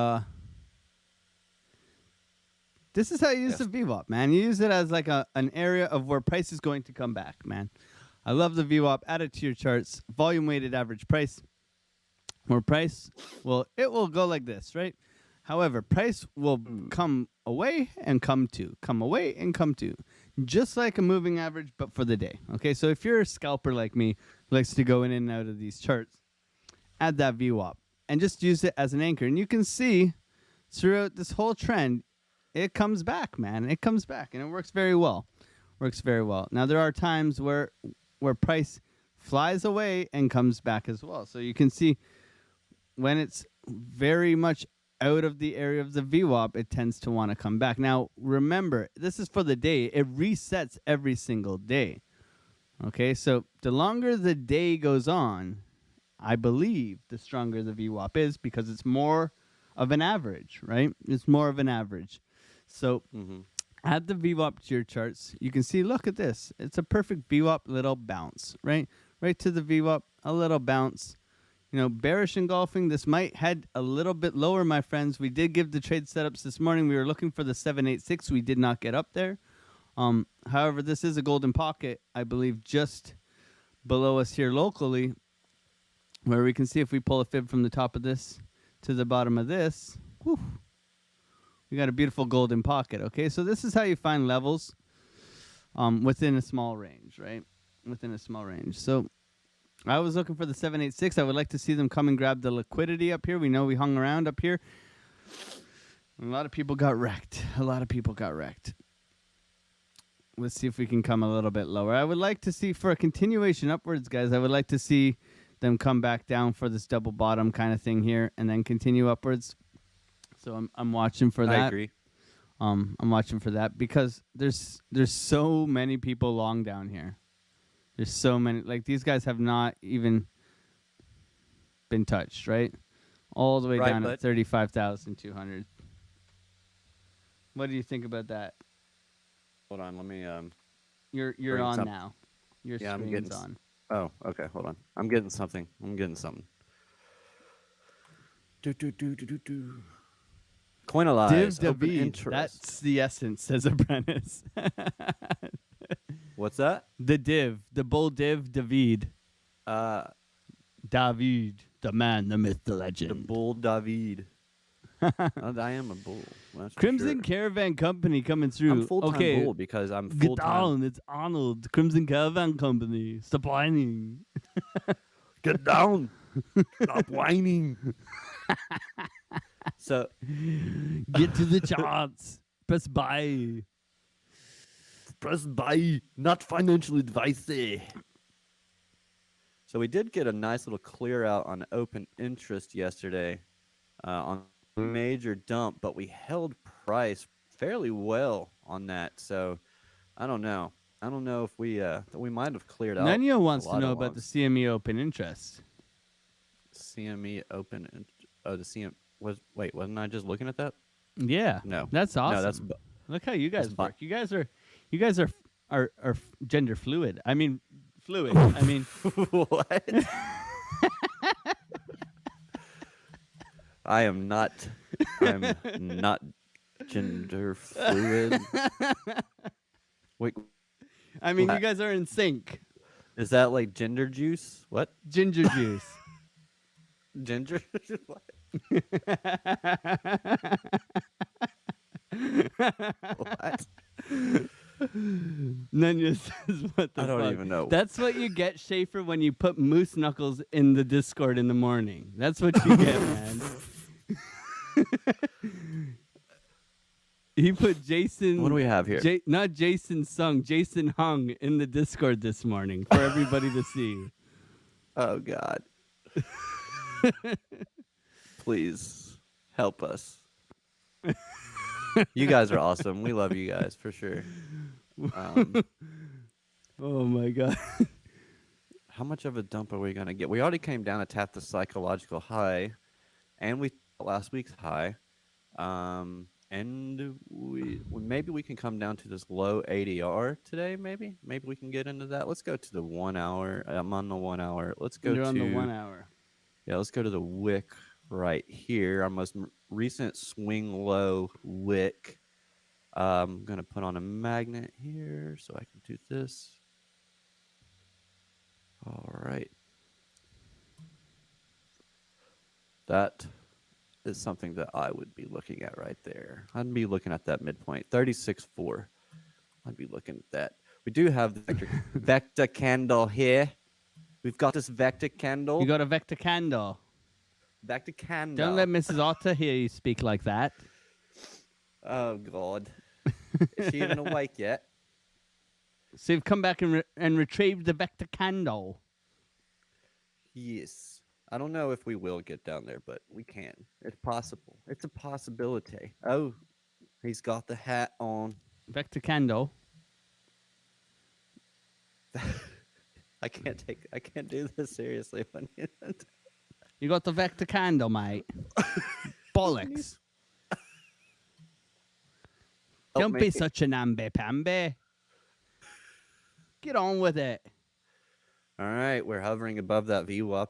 this is how you use the VWAP, man. You use it as like an area of where price is going to come back, man. I love the VWAP. Add it to your charts. Volume weighted average price. Where price, well, it will go like this, right? However, price will come away and come to. Come away and come to. Just like a moving average, but for the day. Okay, so if you're a scalper like me who likes to go in and out of these charts, add that VWAP and just use it as an anchor. And you can see throughout this whole trend, it comes back, man. It comes back, and it works very well. Works very well. Now, there are times where price flies away and comes back as well. So you can see when it's very much out of the area of the VWAP, it tends to want to come back. Now, remember, this is for the day. It resets every single day. Okay, so the longer the day goes on, I believe the stronger the VWAP is because it's more of an average, right? It's more of an average. So add the VWAP to your charts. You can see, look at this. It's a perfect VWAP little bounce, right? Right to the VWAP, a little bounce. You know, bearish engulfing, this might head a little bit lower, my friends. We did give the trade setups this morning. We were looking for the 786. We did not get up there. However, this is a golden pocket, I believe, just below us here locally, where we can see if we pull a fib from the top of this to the bottom of this, whew, we got a beautiful golden pocket, okay? So this is how you find levels within a small range, right? Within a small range. So I was looking for the 786. I would like to see them come and grab the liquidity up here. We know we hung around up here. A lot of people got wrecked. Let's see if we can come a little bit lower. I would like to see, for a continuation upwards, guys, I would like to see them come back down for this double bottom kind of thing here and then continue upwards. So I'm watching for that. I agree. I'm watching for that because there's so many people long down here. There's so many. Like, these guys have not even been touched, right? All the way down at 35,200. What do you think about that? Hold on, let me You're on now. Your screen's on. Oh, okay, hold on. I'm getting something. Coinalyze. Div Open David. interest. That's the essence, says Apprentice. What's that? The div. The bull div David. David. The man, the myth, the legend. The bull David. I am a bull. That's Crimson Caravan Company coming through. I'm full-time bull because I'm full-time. Get down. It's Arnold. Crimson Caravan Company. Stop whining. Get down. Stop whining. So, get to the charts. Press buy. Press buy. Not financial advice. So we did get a nice little clear out on open interest yesterday on major dump, but we held price fairly well on that. So I don't know. If we might have cleared out. Nanya wants to know about the CME open interest. CME open. The CM wasn't I just looking at that? Yeah. No. That's awesome. No, that's look how you guys work. You guys are gender fluid. I mean fluid. I mean what? I'm not gender fluid. Wait. I mean, you guys are in sync. Is that like ginger juice? What? Ginger juice. Ginger? What? What? Nanya says, "What the I don't fuck?" even know. That's what you get, Schaefer, when you put Moose Knuckles in the Discord in the morning. That's what you get, man. He put Jason. What do we have here? Not Jason Sung, Jason Hung in the Discord this morning for everybody to see. Oh God. Please help us. You guys are awesome. We love you guys for sure. Oh my God. How much of a dump are we gonna get? We already came down to tap the psychological high, and we last week's high. And we maybe we can come down to this low ADR today. Maybe we can get into that. Let's go to the 1 hour. I'm on the 1 hour. Let's go You're to on the 1 hour. Yeah, let's go to the wick right here. Our most recent swing low wick. I'm gonna put on a magnet here so I can do this. All right. That is something that I would be looking at right there. I'd be looking at that midpoint, 36.4. I'd be looking at that. We do have the vector candle here. We've got this vector candle. You got a vector candle. Vector candle. Don't let Mrs. Otter hear you speak like that. Oh, God. Is she even awake yet? So you've come back and retrieved the vector candle. Yes. I don't know if we will get down there, but we can. It's possible. It's a possibility. Oh, he's got the hat on. Vector candle. I can't do this seriously. You got the vector candle, mate. Bollocks. Don't be such an namby-pamby. Get on with it. All right, we're hovering above that VWAP.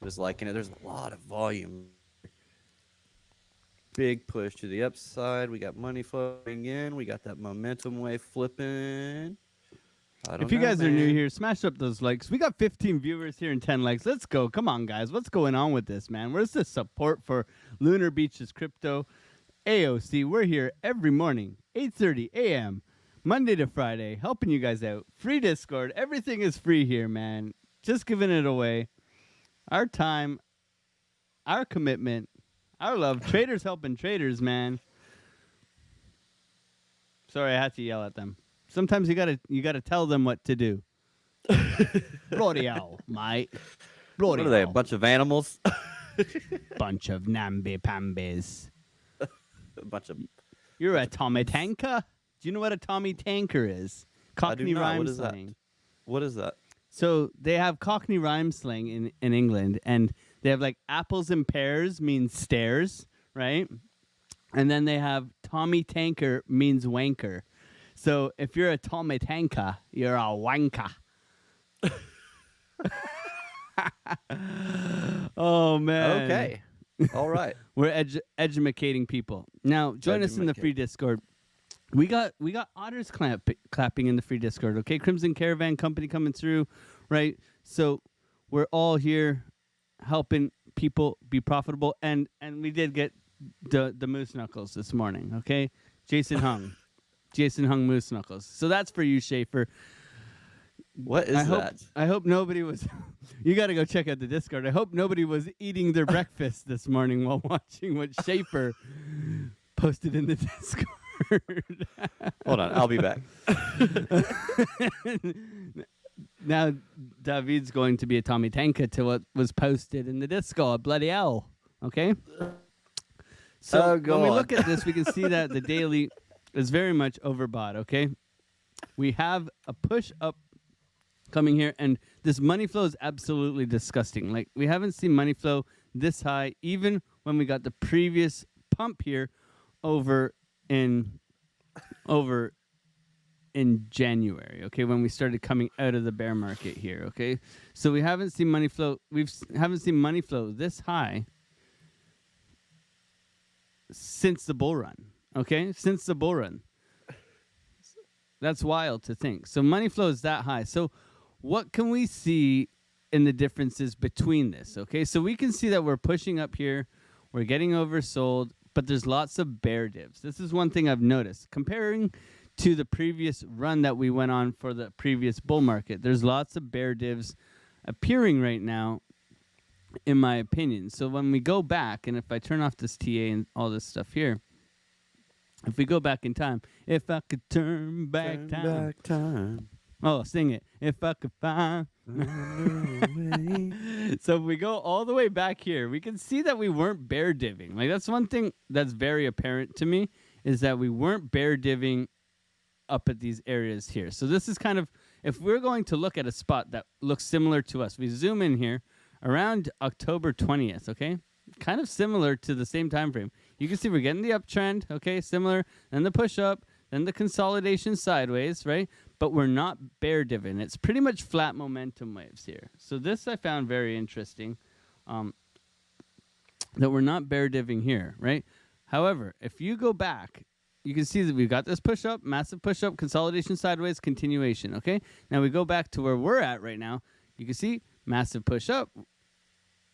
Just liking it. There's a lot of volume. Big push to the upside. We got money flowing in. We got that momentum wave flipping. If you guys are new here, smash up those likes. We got 15 viewers here and 10 likes. Let's go. Come on, guys. What's going on with this, man? Where's the support for Lunar Beaches Crypto? AOC, we're here every morning, 8:30 a.m., Monday to Friday, helping you guys out. Free Discord. Everything is free here, man. Just giving it away. Our time, our commitment, our love. Traders helping traders, man. Sorry, I had to yell at them. Sometimes you gotta tell them what to do. Rodeo, mate. Rodeo. What are they, a bunch of animals? Bunch of namby-pambies. A bunch of... You're a Tommy Tanker? Do you know what a Tommy Tanker is? Cockney rhyme slang. What is that? So they have Cockney rhyme slang in England, and they have like apples and pears means stairs, right? And then they have Tommy Tanker means wanker. So if you're a Tommy Tanker, you're a wanker. Oh, man. Okay. All right. We're edumacating people. Now, join us in the free Discord. We got otters clapping in the free Discord, okay? Crimson Caravan Company coming through, right? So we're all here helping people be profitable. And we did get the Moose Knuckles this morning, okay? Jason Hung. Jason Hung Moose Knuckles. So that's for you, Schaefer. What is that? I hope nobody was... You got to go check out the Discord. I hope nobody was eating their breakfast this morning while watching what Schaefer posted in the Discord. Hold on, I'll be back. Now, David's going to be a Tommy Tanka to what was posted in the Discord. Bloody hell. Okay? So when we look at this, we can see that the daily is very much overbought, okay? We have a push up coming here, and this money flow is absolutely disgusting. Like, we haven't seen money flow this high, even when we got the previous pump here over in January, okay, when we started coming out of the bear market here, okay? So we haven't seen money flow. Haven't seen money flow this high since the bull run, okay? Since the bull run. That's wild to think. So money flow is that high. So what can we see in the differences between this, okay? So we can see that we're pushing up here. We're getting oversold, but there's lots of bear divs. This is one thing I've noticed. Comparing to the previous run that we went on for the previous bull market. There's lots of bear divs appearing right now, in my opinion. So when we go back, and if I turn off this TA and all this stuff here, if we go back in time, if I could turn back time. Oh, sing it. If I could find. So if we go all the way back here, we can see that we weren't bear diving. Like, that's one thing that's very apparent to me, is that we weren't bear diving up at these areas here. So this is kind of, if we're going to look at a spot that looks similar to us, we zoom in here around October 20th, okay? Kind of similar to the same time frame. You can see we're getting the uptrend, okay? Similar, then the push up, then the consolidation sideways, right? But we're not bear diving. It's pretty much flat momentum waves here. So this I found very interesting, that we're not bear diving here, right? However, if you go back, you can see that we've got this push up, massive push up, consolidation sideways, continuation, okay? Now we go back to where we're at right now. You can see massive push up,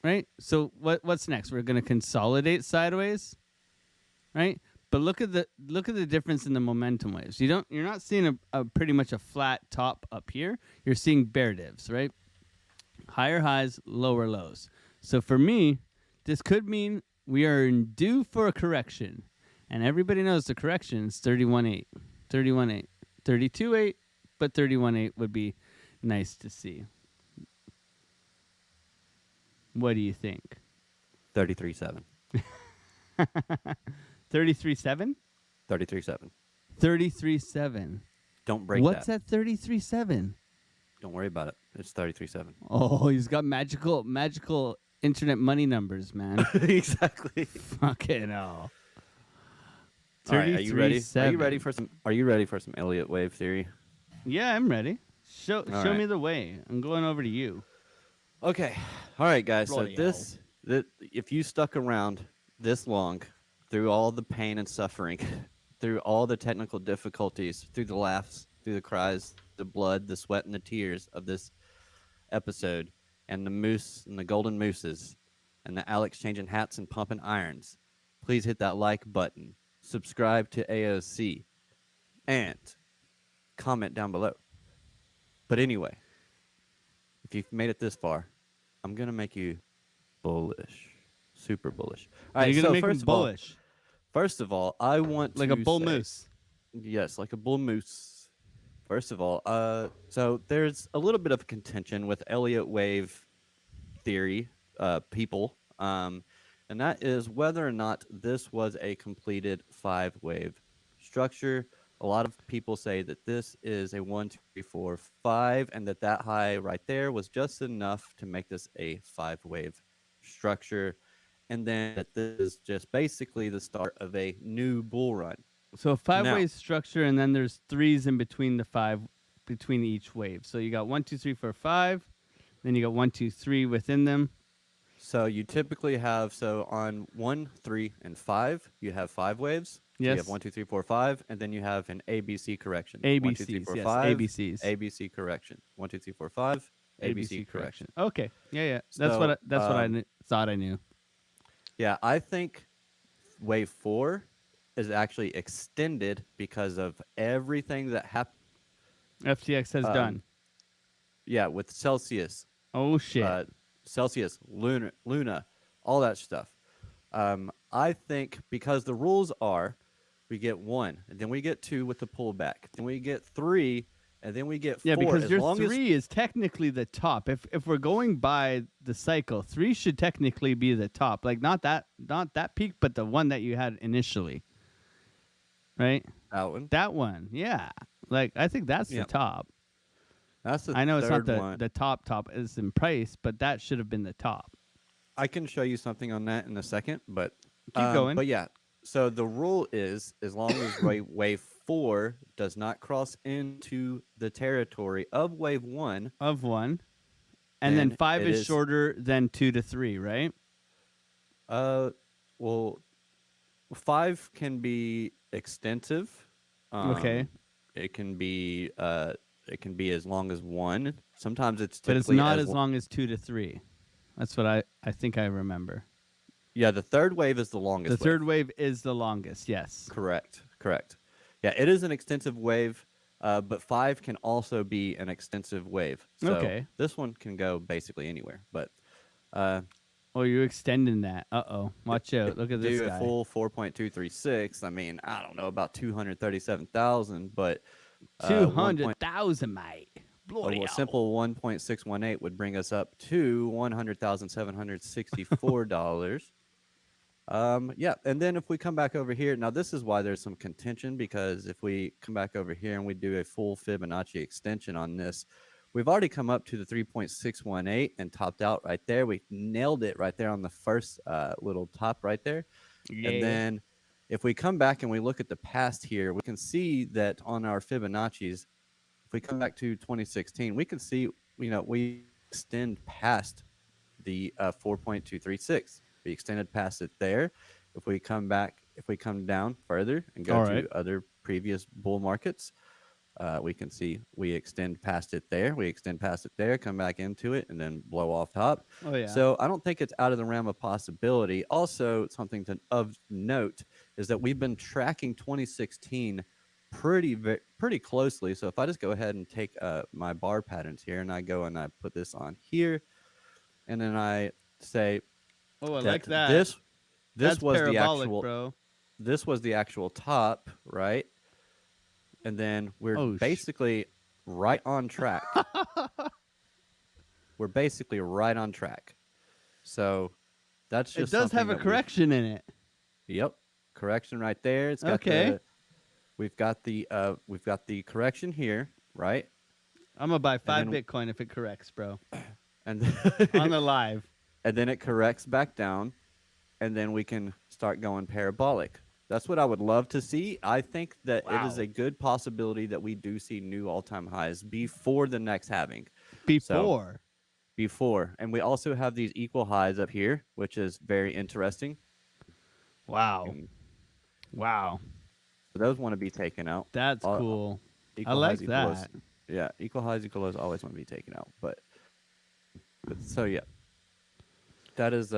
right? So what's next? We're going to consolidate sideways, right? But look at the difference in the momentum waves. You're not seeing a pretty much a flat top up here. You're seeing bear divs, right? Higher highs, lower lows. So for me, this could mean we are due for a correction. And everybody knows the correction is 31.8, 31.8, 32.8, but 31.8 would be nice to see. What do you think? 33.7. 33.7? 33.7. 33.7. Don't break What's that. at 33.7? Don't worry about it. It's 33.7. Oh, he's got magical internet money numbers, man. Exactly. Fucking hell. All right, are you ready? 33.7. Are you ready for some Elliott wave theory? Yeah, I'm ready. Show right. me the way. I'm going over to you. Okay. All right, guys. Bloody So if you stuck around this long, through all the pain and suffering, through all the technical difficulties, through the laughs, through the cries, the blood, the sweat, and the tears of this episode, and the moose and the golden mooses, and the Alex changing hats and pumping irons, please hit that like button, subscribe to AOC, and comment down below. But anyway, if you've made it this far, I'm going to make you bullish. Super bullish. All right, You're so going to make first him of all, bullish. First of all, I want Like to a bull say- moose. Yes, like a bull moose. First of all, so there's a little bit of contention with Elliott wave theory people, and that is whether or not this was a completed 5-wave structure. A lot of people say that this is a 1, 2, 3, 4, 5, and that high right there was just enough to make this a 5-wave structure. And then that this is just basically the start of a new bull run. So a 5-way Now- structure, and then there's 3s in between the 5, between each wave. So you got 1, 2, 3, 4, 5. Then you got 1, 2, 3 within them. So you typically have, on 1, 3, and 5, you have 5 waves. So you Yes. have 1, 2, 3, 4, 5, and then you have an ABC correction. ABCs, 1, 2, 3, 4, yes, 5, ABCs. ABC correction. 1, 2, 3, 4, 5, ABC correction. Okay. Yeah. That's So, what I thought I knew. Yeah, I think wave 4 is actually extended because of everything that happened. FTX has done. Yeah, with Celsius. Oh shit. Celsius, Luna, all that stuff. I think because the rules are we get 1, and then we get 2 with the pullback, then we get 3, and then we get 4. Yeah, because as your long 3 is technically the top. If we're going by the cycle, 3 should technically be the top. Like not that peak, but the one that you had initially. Right? That one. Yeah. Like I think that's the top. That's the I know it's not third one. the top is in price, but that should have been the top. I can show you something on that in a second, but Keep going. But yeah, so the rule is as long as wave 4 does not cross into the territory of wave 1. Of 1. And then 5 it is shorter than 2 to 3, right? Well, 5 can be extensive. Okay. It can be as long as 1. Sometimes it's But it's typically not as long as 2 to 3. That's what I think I remember. Yeah, the third wave is the longest. The third wave is the longest, yes. Correct. Yeah, it is an extensive wave, but 5 can also be an extensive wave. So Okay. this one can go basically anywhere. But uh, Oh, you're extending that. Watch if out. Look we at this do a guy. full 4.236, I mean, I don't know about 237,000, but 1 point 200,000, mate. Bloody a hell. simple 1.618 would bring us up to $100,764. Yeah, and then if we come back over here, now this is why there's some contention, because if we come back over here and we do a full Fibonacci extension on this, we've already come up to the 3.618 and topped out right there. We nailed it right there on the first little top right there. Yeah. And then if we come back and we look at the past here, we can see that on our Fibonacci's, if we come back to 2016, we can see, we extend past the 4.236. We extended past it there. If we come down further and go to other previous bull markets, we can see we extend past it there. We extend past it there, come back into it, and then blow off top. Oh, yeah. So I don't think it's out of the realm of possibility. Also, something of note is that we've been tracking 2016 pretty closely. So if I just go ahead and take my bar patterns here, and I go and I put this on here, and then I say, oh, I like that. This That's was parabolic, the actual, bro. This was the actual top, right? And then we're basically right on track. We're basically right on track. So that's just it does have a correction in it. Yep, correction right there. It's got we've got the correction here, right? I'm gonna buy 5 Bitcoin if it corrects, bro. And on the live. And then it corrects back down, and then we can start going parabolic. That's what I would love to see. I think that it is a good possibility that we do see new all-time highs before the next halving. Before. And we also have these equal highs up here, which is very interesting. Wow. So those want to be taken out. That's cool. I like that. Lows. Yeah, equal highs, equal lows always want to be taken out. But so yeah. That is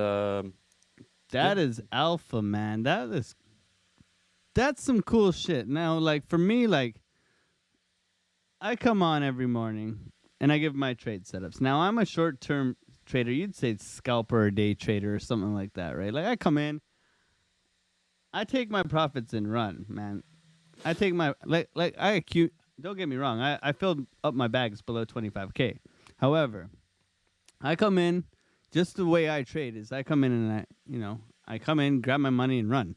alpha, man. That's some cool shit. Now, like for me, like I come on every morning and I give my trade setups. Now I'm a short-term trader. You'd say scalper or day trader or something like that, right? Like I come in, I take my profits and run, man. I take my don't get me wrong. I filled up my bags below 25K. However, I come in. Just the way I trade is I come in and I come in, grab my money and run.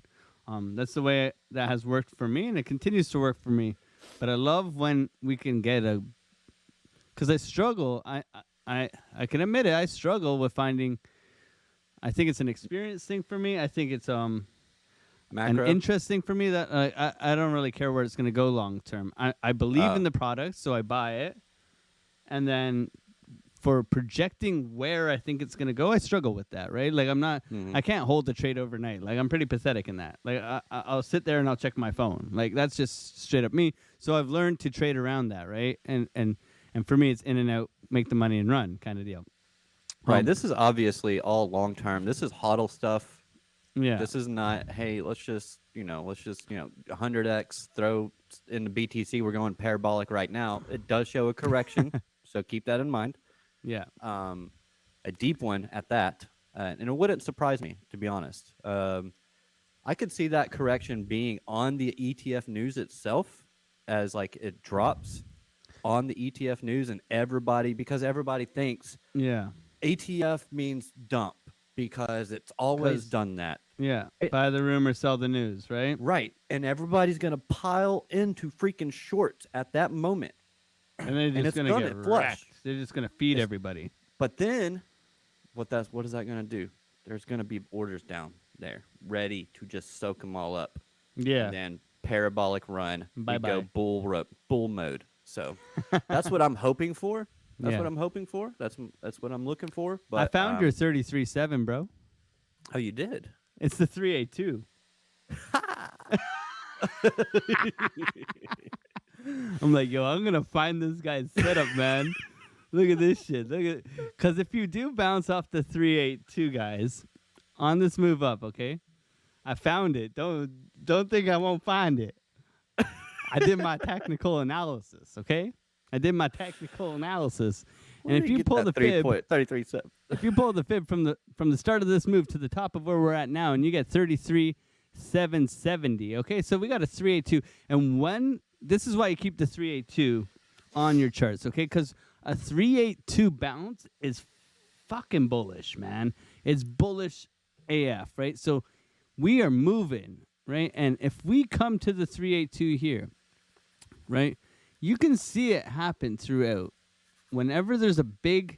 That's the way that has worked for me, and it continues to work for me. But I love when we can get because I struggle. I can admit it. I struggle with finding. I think it's an experience thing for me. I think it's an interesting for me that I don't really care where it's going to go long term. I believe in the product, so I buy it, and then. For projecting where I think it's gonna go, I struggle with that, right? Like I'm not, I can't hold the trade overnight. Like I'm pretty pathetic in that. Like I'll sit there and I'll check my phone. Like that's just straight up me. So I've learned to trade around that, right? And for me, it's in and out, make the money and run kind of deal. Right. This is obviously all long term. This is hodl stuff. Yeah. This is not. Hey, let's just 100x throw in the BTC. We're going parabolic right now. It does show a correction, so keep that in mind. Yeah. A deep one at that. And it wouldn't surprise me, to be honest. I could see that correction being on the ETF news itself as like it drops on the ETF news and because everybody thinks ETF means dump because it's always done that. Yeah. Buy the rumor, sell the news, right? Right. And everybody's going to pile into freaking shorts at that moment. And they're just going to get wrecked. They're just going to feed everybody. But then, what is that going to do? There's going to be orders down there, ready to just soak them all up. Yeah. And then parabolic run. Bye-bye. Go bull mode. So that's what I'm hoping for. That's what I'm hoping for. That's what I'm looking for. But I found your 33.7, bro. Oh, you did? It's the 382. I'm like, yo, I'm gonna find this guy's setup, man. Look at this shit. Because if you do bounce off the 382, guys, on this move up, okay? I found it. Don't think I won't find it. I did my technical analysis, okay? I did my technical analysis. Where And did if you get pull that the fib, 3.33 cents? if you pull the fib from the start of this move to the top of where we're at now, and you get 33,770. Okay, so we got a 382, and when this is why you keep the 382 on your charts, okay? Because a 382 bounce is fucking bullish, man. It's bullish AF, right? So we are moving, right? And if we come to the 382 here, right, you can see it happen throughout. Whenever there's a big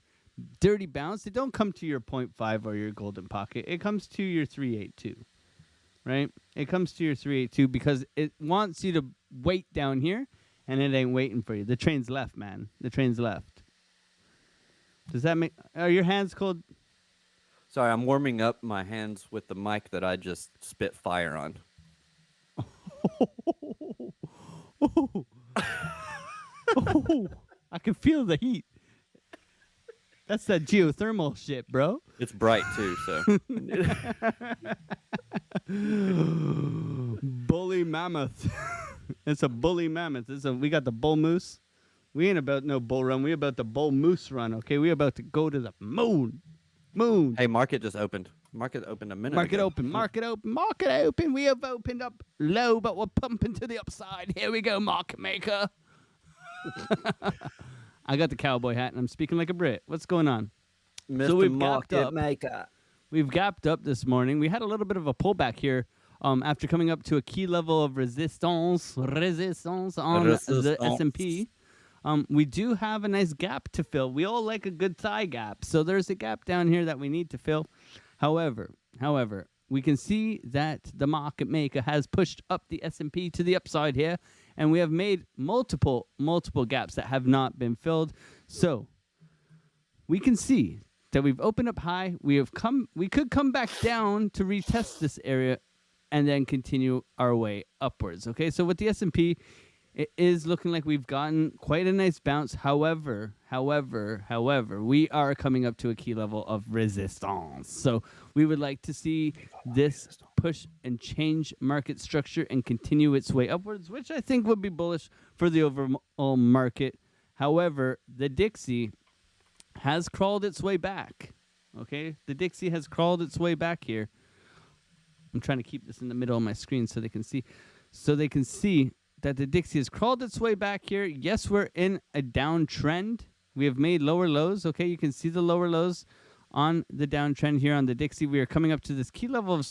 dirty bounce, it don't come to your 0.5 or your golden pocket. It comes to your 382, right? It comes to your 382 because it wants you to wait down here, and it ain't waiting for you. The train's left, man. The train's left. Does that make... Are your hands cold? Sorry, I'm warming up my hands with the mic that I just spit fire on. I can feel the heat. That's that geothermal shit, bro. It's bright too, so. Bully mammoth. It's a bully mammoth. We got the bull moose. We ain't about no bull run. We about the bull moose run, okay? We about to go to the moon. Moon. Hey, market just opened. Market opened a minute Market ago. open. Market open. Market open. We have opened up low, but we're pumping to the upside. Here we go, market maker. I got the cowboy hat, and I'm speaking like a Brit. What's going on? Mr. So we've Market gapped up. Maker. We've gapped up this morning. We had a little bit of a pullback here after coming up to a key level of resistance on the S&P. We do have a nice gap to fill. We all like a good thigh gap. So there's a gap down here that we need to fill. However, we can see that the market maker has pushed up the S&P to the upside here, and we have made multiple gaps that have not been filled. So we can see that we've opened up high. We could come back down to retest this area and then continue our way upwards. Okay, so with the S&P, it is looking like we've gotten quite a nice bounce. However, we are coming up to a key level of resistance. So we would like to see this push and change market structure and continue its way upwards, which I think would be bullish for the overall market. However, the Dixie has crawled its way back. Okay, the Dixie has crawled its way back here. I'm trying to keep this in the middle of my screen so they can see. That the Dixie has crawled its way back here. Yes, we're in a downtrend. We have made lower lows. Okay, you can see the lower lows on the downtrend here on the Dixie. We are coming up to this key level of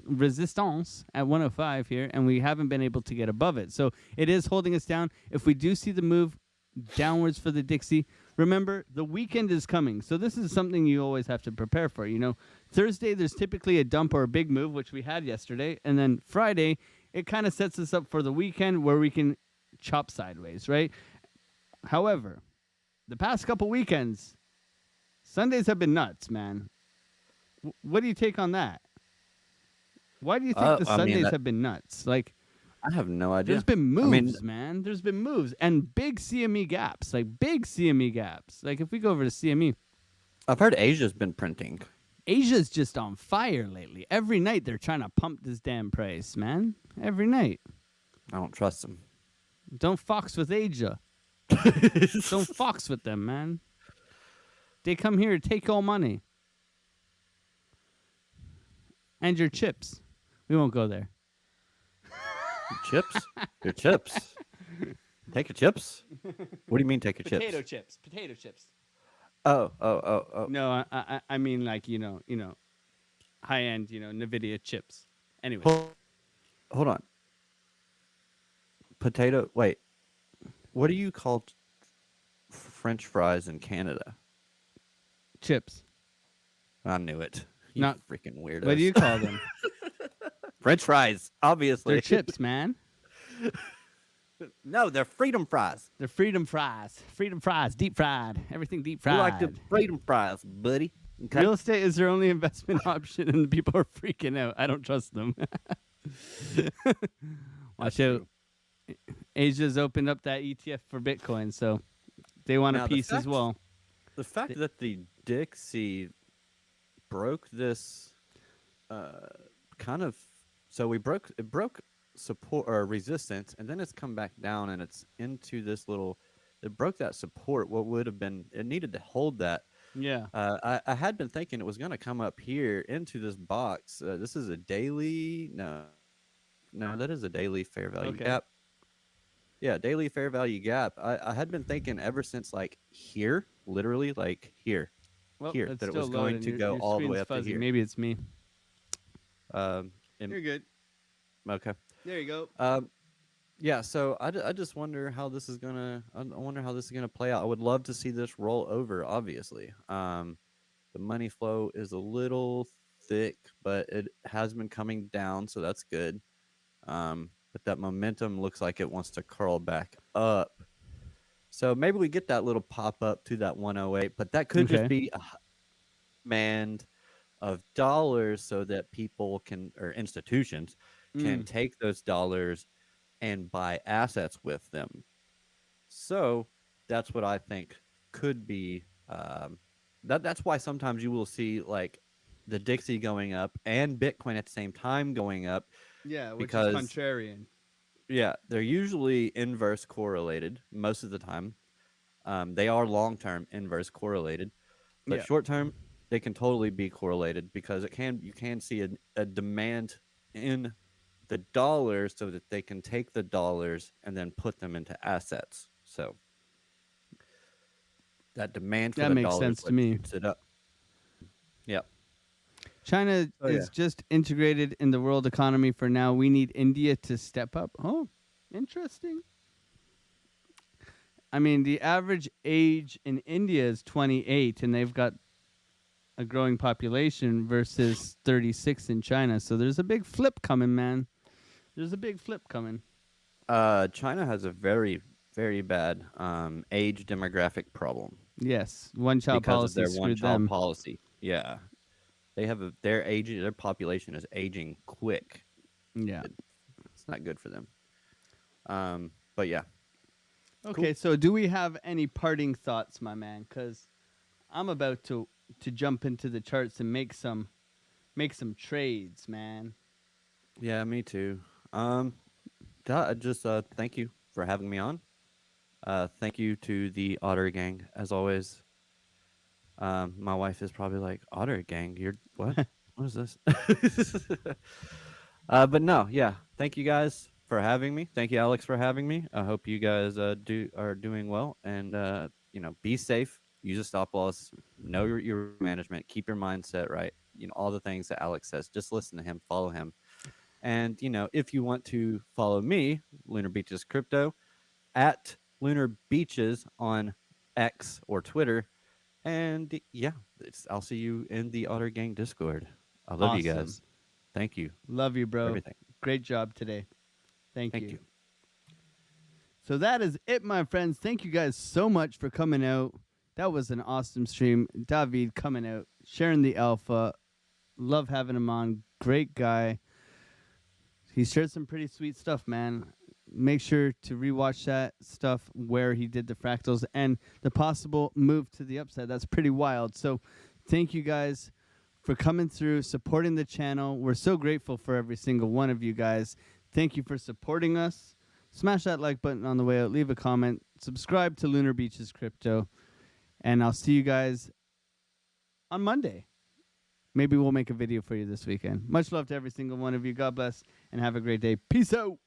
resistance at 105 here, and we haven't been able to get above it. So it is holding us down. If we do see the move downwards for the Dixie, remember, the weekend is coming. So this is something you always have to prepare for. You know, Thursday, there's typically a dump or a big move, which we had yesterday. And then Friday, it kind of sets us up for the weekend where we can chop sideways, right? However, the past couple weekends, Sundays have been nuts, man. What do you take on that? Why do you think the Sundays have been nuts? Like, I have no idea. there's been moves, man. There's been moves and big CME gaps, like big CME gaps. Like if we go over to CME, I've heard Asia's been printing. Asia's just on fire lately. Every night they're trying to pump this damn price, man. Every night. I don't trust them. Don't fox with Asia. Don't fox with them, man. They come here to take all money. And your chips. We won't go there. Chips? Your chips? Take your chips? What do you mean take your chips? Potato chips. Oh. No, I mean like, you know, high end, NVIDIA chips. Anyway. Hold on. Potato. Wait. What do you call French fries in Canada? Chips. I knew it. You Not freaking weirdo. What do you call them? French fries, obviously. They're chips, man. No, they're freedom fries. They're freedom fries. Freedom fries, deep fried. Everything deep fried. You like the freedom fries, buddy. Okay. Real estate is their only investment option, and people are freaking out. I don't trust them. Watch out. Asia's opened up that ETF for Bitcoin, so they want a piece as well. The fact that the Dixie broke this kind of... So it broke support or resistance, and then it's come back down and it's into this little. It broke that support. What would have been it needed to hold that. Yeah. I had been thinking it was going to come up here into this box. This is a daily. No, that is a daily fair value Okay. gap. Yeah, daily fair value gap. I had been thinking ever since like here, literally like Well, here, it's that it still was going loading. to Your go your all the way screen's up to fuzzy. here. Maybe it's me. Um, You're good. okay. There you go. Yeah, so I just wonder how this is gonna. I wonder how this is gonna play out. I would love to see this roll over. Obviously, the money flow is a little thick, but it has been coming down, so that's good. But that momentum looks like it wants to curl back up. So maybe we get that little pop up to that 108, but that could just Okay. be a demand of dollars so that people can or institutions can Mm. take those dollars and buy assets with them. So that's what I think could be. That's why sometimes you will see like the Dixie going up and Bitcoin at the same time going up Yeah, which is because contrarian. yeah, they're usually inverse correlated most of the time. They are long term inverse correlated, but Yeah. short term they can totally be correlated because you can see a demand in the dollars so that they can take the dollars and then put them into assets. So that demand for That the makes dollar is sense to what me. shoots it up. Yep. China Oh yeah. is just integrated in the world economy for now. We need India to step up. Oh, interesting. I mean, the average age in India is 28, and they've got a growing population versus 36 in China. So there's a big flip coming, man. There's a big flip coming. China has a very very bad age demographic problem Yes, one child because of policy their one screwed child them. policy. Yeah, their population is aging quick. Yeah. It's not good for them. But yeah, Okay, cool. so do we have any parting thoughts, my man? Because I'm about to jump into the charts and make some trades, man. Yeah, me too. Just thank you for having me on. Thank you to the Otter Gang as always. My wife is probably like, Otter Gang, you're what? What is this? But no, yeah. Thank you guys for having me. Thank you, Alex, for having me. I hope you guys are doing well and be safe. Use a stop loss. Know your management. Keep your mindset right. All the things that Alex says. Just listen to him. Follow him. And if you want to follow me, Lunar Beaches Crypto, at Lunar Beaches on X or Twitter. And yeah, I'll see you in the Otter Gang Discord. I love you Awesome. guys. Thank you Love you, for bro. everything. Great job today. Thank Thank you. you. So that is it, my friends. Thank you guys so much for coming out. That was an awesome stream. David coming out, sharing the alpha. Love having him on. Great guy. He shared some pretty sweet stuff, man. Make sure to rewatch that stuff where he did the fractals and the possible move to the upside. That's pretty wild. So thank you guys for coming through, supporting the channel. We're so grateful for every single one of you guys. Thank you for supporting us. Smash that like button on the way out. Leave a comment. Subscribe to Lunar Beaches Crypto. And I'll see you guys on Monday. Maybe we'll make a video for you this weekend. Much love to every single one of you. God bless and have a great day. Peace out.